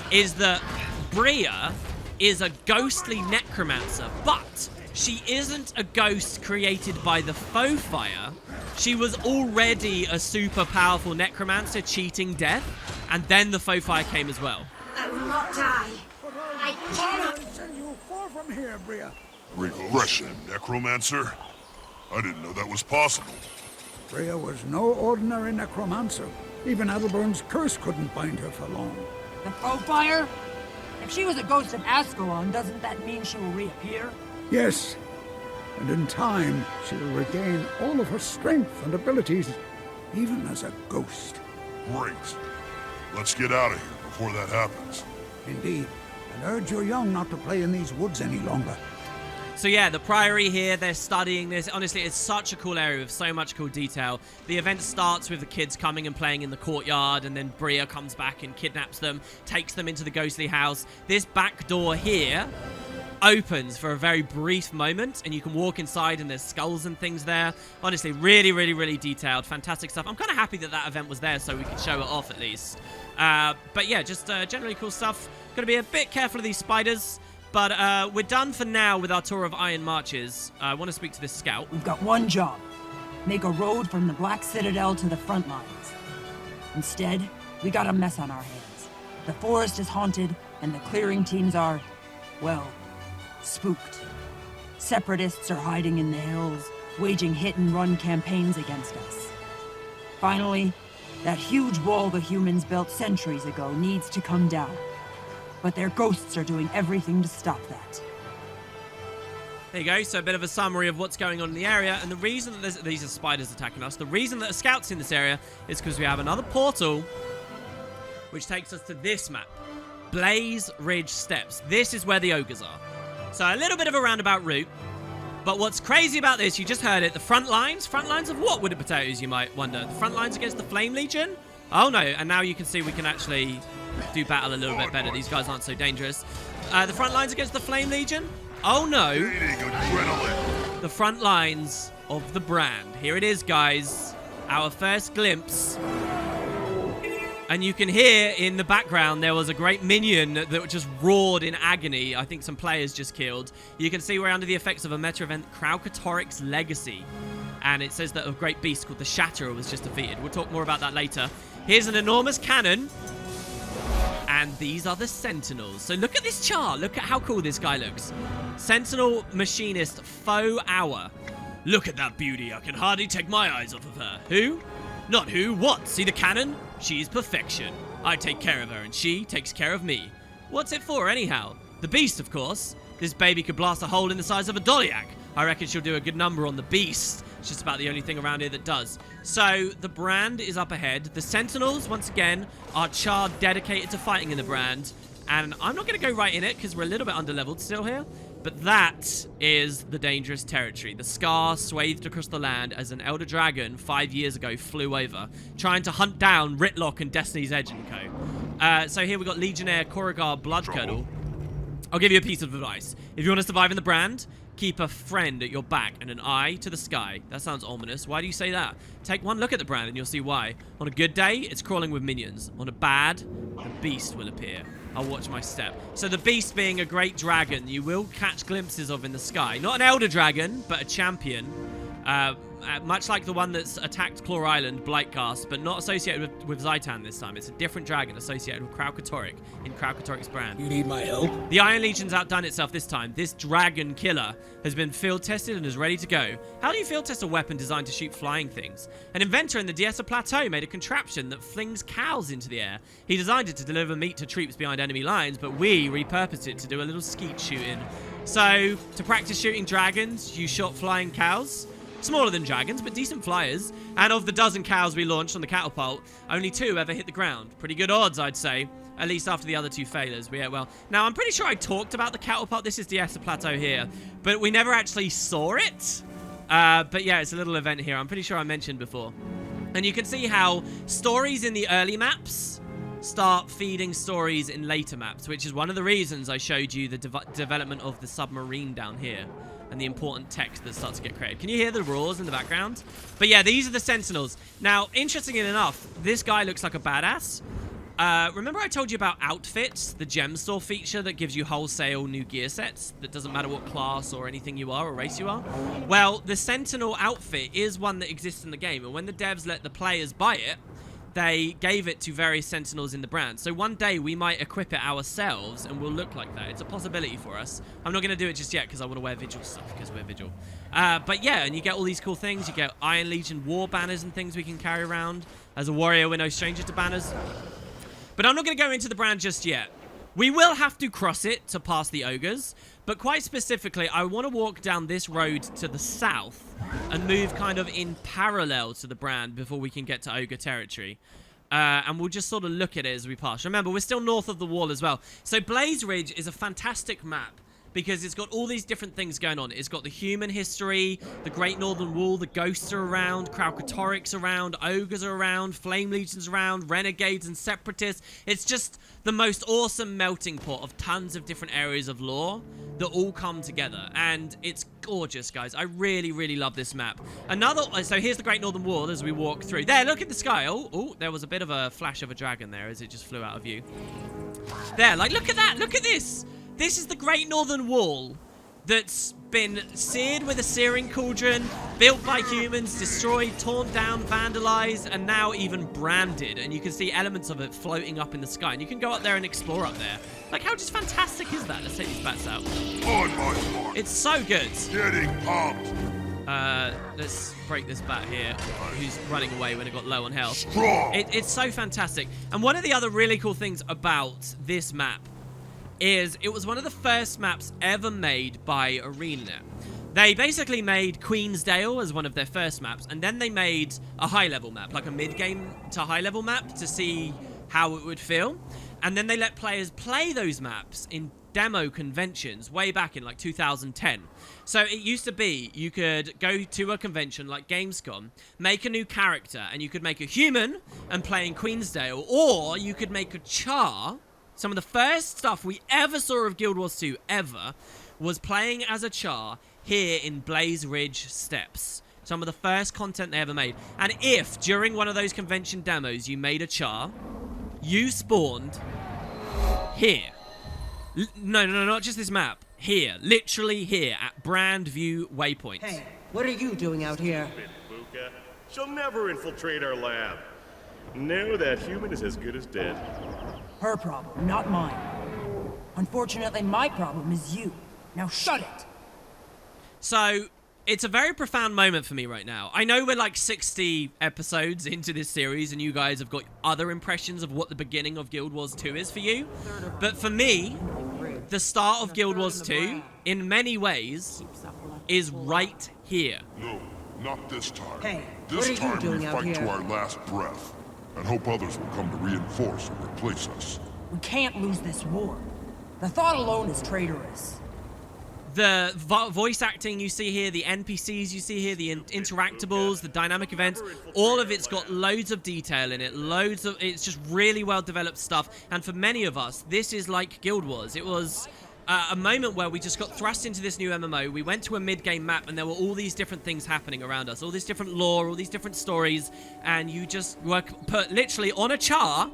is that Bria is a ghostly necromancer, but she isn't a ghost created by the Foe Fire. She was already a super powerful necromancer cheating death, and then the Foe Fire came as well. I will not die. I cannot. Send you far from here, Bria. Regression, necromancer? I didn't know that was possible. Bria was no ordinary necromancer. Even Adelbern's curse couldn't bind her for long. The Foe Fire? If she was a ghost of Ascalon, doesn't that mean she will reappear? Yes, and in time, she'll regain all of her strength and abilities, even as a ghost. Great. Let's get out of here before that happens. Indeed, and urge your young not to play in these woods any longer. So yeah, the Priory here, they're studying this. Honestly, it's such a cool area with so much cool detail. The event starts with the kids coming and playing in the courtyard, and then Bria comes back and kidnaps them, takes them into the ghostly house. This back door here opens for a very brief moment, and you can walk inside, and there's skulls and things there. Honestly, really, really, really detailed. Fantastic stuff. I'm kind of happy that that event was there so we could show it off at least. But yeah, just generally cool stuff. Got to be a bit careful of these spiders. But we're done for now with our tour of Iron Marches. I want to speak to this scout. We've got one job. Make a road from the Black Citadel to the front lines. Instead, we got a mess on our hands. The forest is haunted, and the clearing teams are, well, spooked. Separatists are hiding in the hills, waging hit-and-run campaigns against us. Finally, that huge wall the humans built centuries ago needs to come down. But their ghosts are doing everything to stop that. There you go, so a bit of a summary of what's going on in the area, and the reason that these are spiders attacking us, the reason that a scout's in this area is because we have another portal which takes us to this map, Blaze Ridge Steps. This is where the ogres are. So a little bit of a roundabout route, But what's crazy about this, you just heard it, the front lines? Front lines of what, would it potatoes, you might wonder? The front lines against the Flame Legion? Oh no, and now you can see we can actually do battle a little bit better. These guys aren't so dangerous. The front lines against the Flame Legion? Oh no. The front lines of the brand. Here it is, guys. Our first glimpse. And you can hear in the background there was a great minion that just roared in agony. I think some players just killed. You can see we're under the effects of a meta event, Kraukatoric's Legacy. And it says that a great beast called the Shatterer was just defeated. We'll talk more about that later. Here's an enormous cannon. And these are the Sentinels. So look at this chart. Look at how cool this guy looks. Sentinel Machinist Faux Hour. Look at that beauty. I can hardly take my eyes off of her. Who? Not who, what? See the cannon? She's perfection. I take care of her and she takes care of me. What's it for anyhow? The beast, of course. This baby could blast a hole in the size of a Dolyak. I reckon she'll do a good number on the beast. It's just about the only thing around here that does. So the brand is up ahead. The Sentinels, once again, are charred dedicated to fighting in the brand. And I'm not going to go right in it because we're a little bit underleveled still here. But that is the dangerous territory. The scar swathed across the land as an Elder Dragon 5 years ago flew over, trying to hunt down Ritlock and Destiny's Edge and co. So here we've got Legionnaire Koragar Bloodcurdle. I'll give you a piece of advice. If you want to survive in the brand, keep a friend at your back and an eye to the sky. That sounds ominous. Why do you say that? Take one look at the brand and you'll see why. On a good day, it's crawling with minions. On a bad, the beast will appear. I'll watch my step. So the beast being a great dragon you will catch glimpses of in the sky. Not an elder dragon, but a champion. Much like the one that's attacked Claw Island, Blightcast, but not associated with Zaitan this time. It's a different dragon associated with Kraukatoric in Kraukatoric's brand. You need my help? The Iron Legion's outdone itself this time. This dragon killer has been field tested and is ready to go. How do you field test a weapon designed to shoot flying things? An inventor in the Diessa Plateau made a contraption that flings cows into the air. He designed it to deliver meat to troops behind enemy lines, but we repurposed it to do a little skeet shooting. So, to practice shooting dragons, you shot flying cows. Smaller than dragons, but decent flyers. And of the dozen cows we launched on the catapult, only 2 ever hit the ground. Pretty good odds, I'd say. At least after the other 2 failures. Now, I'm pretty sure I talked about the catapult. This is the Diessa Plateau here. But we never actually saw it. But yeah, it's a little event here. I'm pretty sure I mentioned before. And you can see how stories in the early maps start feeding stories in later maps, which is one of the reasons I showed you the development of the submarine down here. And the important text that starts to get created. Can you hear the roars in the background? But yeah, these are the Sentinels. Now, interestingly enough, this guy looks like a badass. Remember I told you about outfits, the gem store feature that gives you wholesale new gear sets that doesn't matter what class or anything you are or race you are? Well, the Sentinel outfit is one that exists in the game, and when the devs let the players buy it, they gave it to various Sentinels in the brand. So one day we might equip it ourselves and we'll look like that. It's a possibility for us. I'm not going to do it just yet because I want to wear Vigil stuff because we're Vigil. But yeah, and you get all these cool things. You get Iron Legion war banners and things we can carry around. As a warrior, we're no stranger to banners. But I'm not going to go into the brand just yet. We will have to cross it to pass the ogres. But quite specifically, I want to walk down this road to the south and move kind of in parallel to the brand before we can get to ogre territory. And we'll just sort of look at it as we pass. Remember, we're still north of the wall as well. So Blaze Ridge is a fantastic map because it's got all these different things going on. It's got the human history, the Great Northern Wall, the ghosts are around, Kraukatoric's around, ogres are around, Flame Legions around, renegades and separatists. It's just the most awesome melting pot of tons of different areas of lore that all come together. And it's gorgeous, guys. I really, really love this map. So here's the Great Northern Wall as we walk through. There, look at the sky. Oh, there was a bit of a flash of a dragon there as it just flew out of view. There, like, look at that. Look at this. This is the Great Northern Wall that's been seared with a searing cauldron, built by humans, destroyed, torn down, vandalized, and now even branded. And you can see elements of it floating up in the sky. And you can go up there and explore up there. Like, how just fantastic is that? Let's take these bats out. On my mark. It's so good. Getting pumped. Let's break this bat here, who's running away when it got low on health. Strong. It's so fantastic. And one of the other really cool things about this map is it was one of the first maps ever made by ArenaNet. They basically made Queensdale as one of their first maps, and then they made a high-level map, like a mid-game to high-level map to see how it would feel. And then they let players play those maps in demo conventions way back in like 2010. So it used to be you could go to a convention like Gamescom, make a new character, and you could make a human and play in Queensdale, or you could make a char. Some of the first stuff we ever saw of Guild Wars 2 ever was playing as a char here in Blaze Ridge Steppes. Some of the first content they ever made. And if during one of those convention demos you made a char, you spawned here. No, not just this map. Here. Literally here at Brandview Waypoint. Hey, what are you doing out here? Buka. She'll never infiltrate our lab. No, that human is as good as dead. Her problem, not mine. Unfortunately, my problem is you. Now shut it! So, it's a very profound moment for me right now. I know we're like 60 episodes into this series and you guys have got other impressions of what the beginning of Guild Wars 2 is for you. But for me, the start of Guild Wars 2, in many ways, is right here. No, not this time. Hey, this what are you time doing we out fight here? to our last breath, and hope others will come to reinforce and replace us. We can't lose this war. The thought alone is traitorous. The voice acting you see here, the NPCs you see here, the interactables, the dynamic events, all of it's got loads of detail in it, it's just really well developed stuff. And for many of us, this is like Guild Wars. It was a moment where we just got thrust into this new MMO. We went to a mid-game map and there were all these different things happening around us, all this different lore, all these different stories, and you just were put literally on a char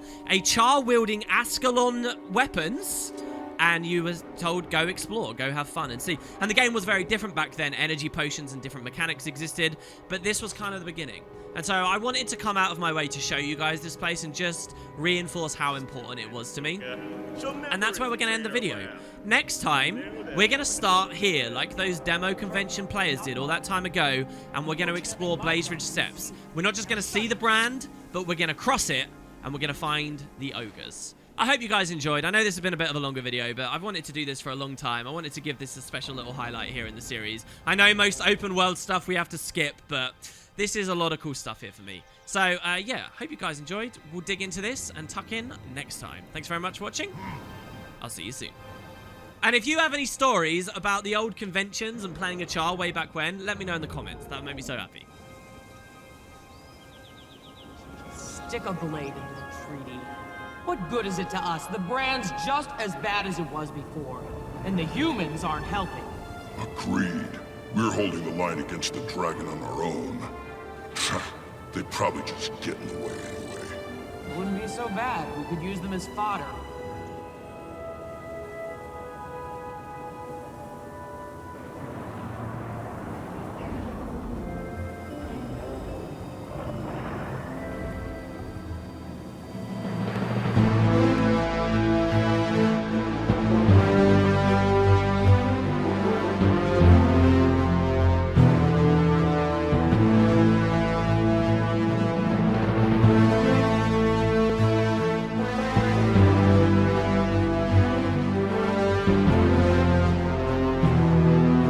wielding Ascalon weapons, and you were told, go explore, go have fun and see. And the game was very different back then. Energy potions and different mechanics existed, but this was kind of the beginning. And so I wanted to come out of my way to show you guys this place and just reinforce how important it was to me. And that's where we're going to end the video. Next time, we're going to start here, like those demo convention players did all that time ago, and we're going to explore Blaze Ridge Steppes. We're not just going to see the brand, but we're going to cross it, and we're going to find the ogres. I hope you guys enjoyed. I know this has been a bit of a longer video, but I've wanted to do this for a long time. I wanted to give this a special little highlight here in the series. I know most open world stuff we have to skip, but this is a lot of cool stuff here for me. So, yeah, hope you guys enjoyed. We'll dig into this and tuck in next time. Thanks very much for watching. I'll see you soon. And if you have any stories about the old conventions and playing a char way back when, let me know in the comments. That would make me so happy. Stick a blade into the treaty. What good is it to us? The brand's just as bad as it was before, and the humans aren't helping. Agreed. We're holding the line against the dragon on our own. They'd probably just get in the way anyway. Wouldn't be so bad. We could use them as fodder. you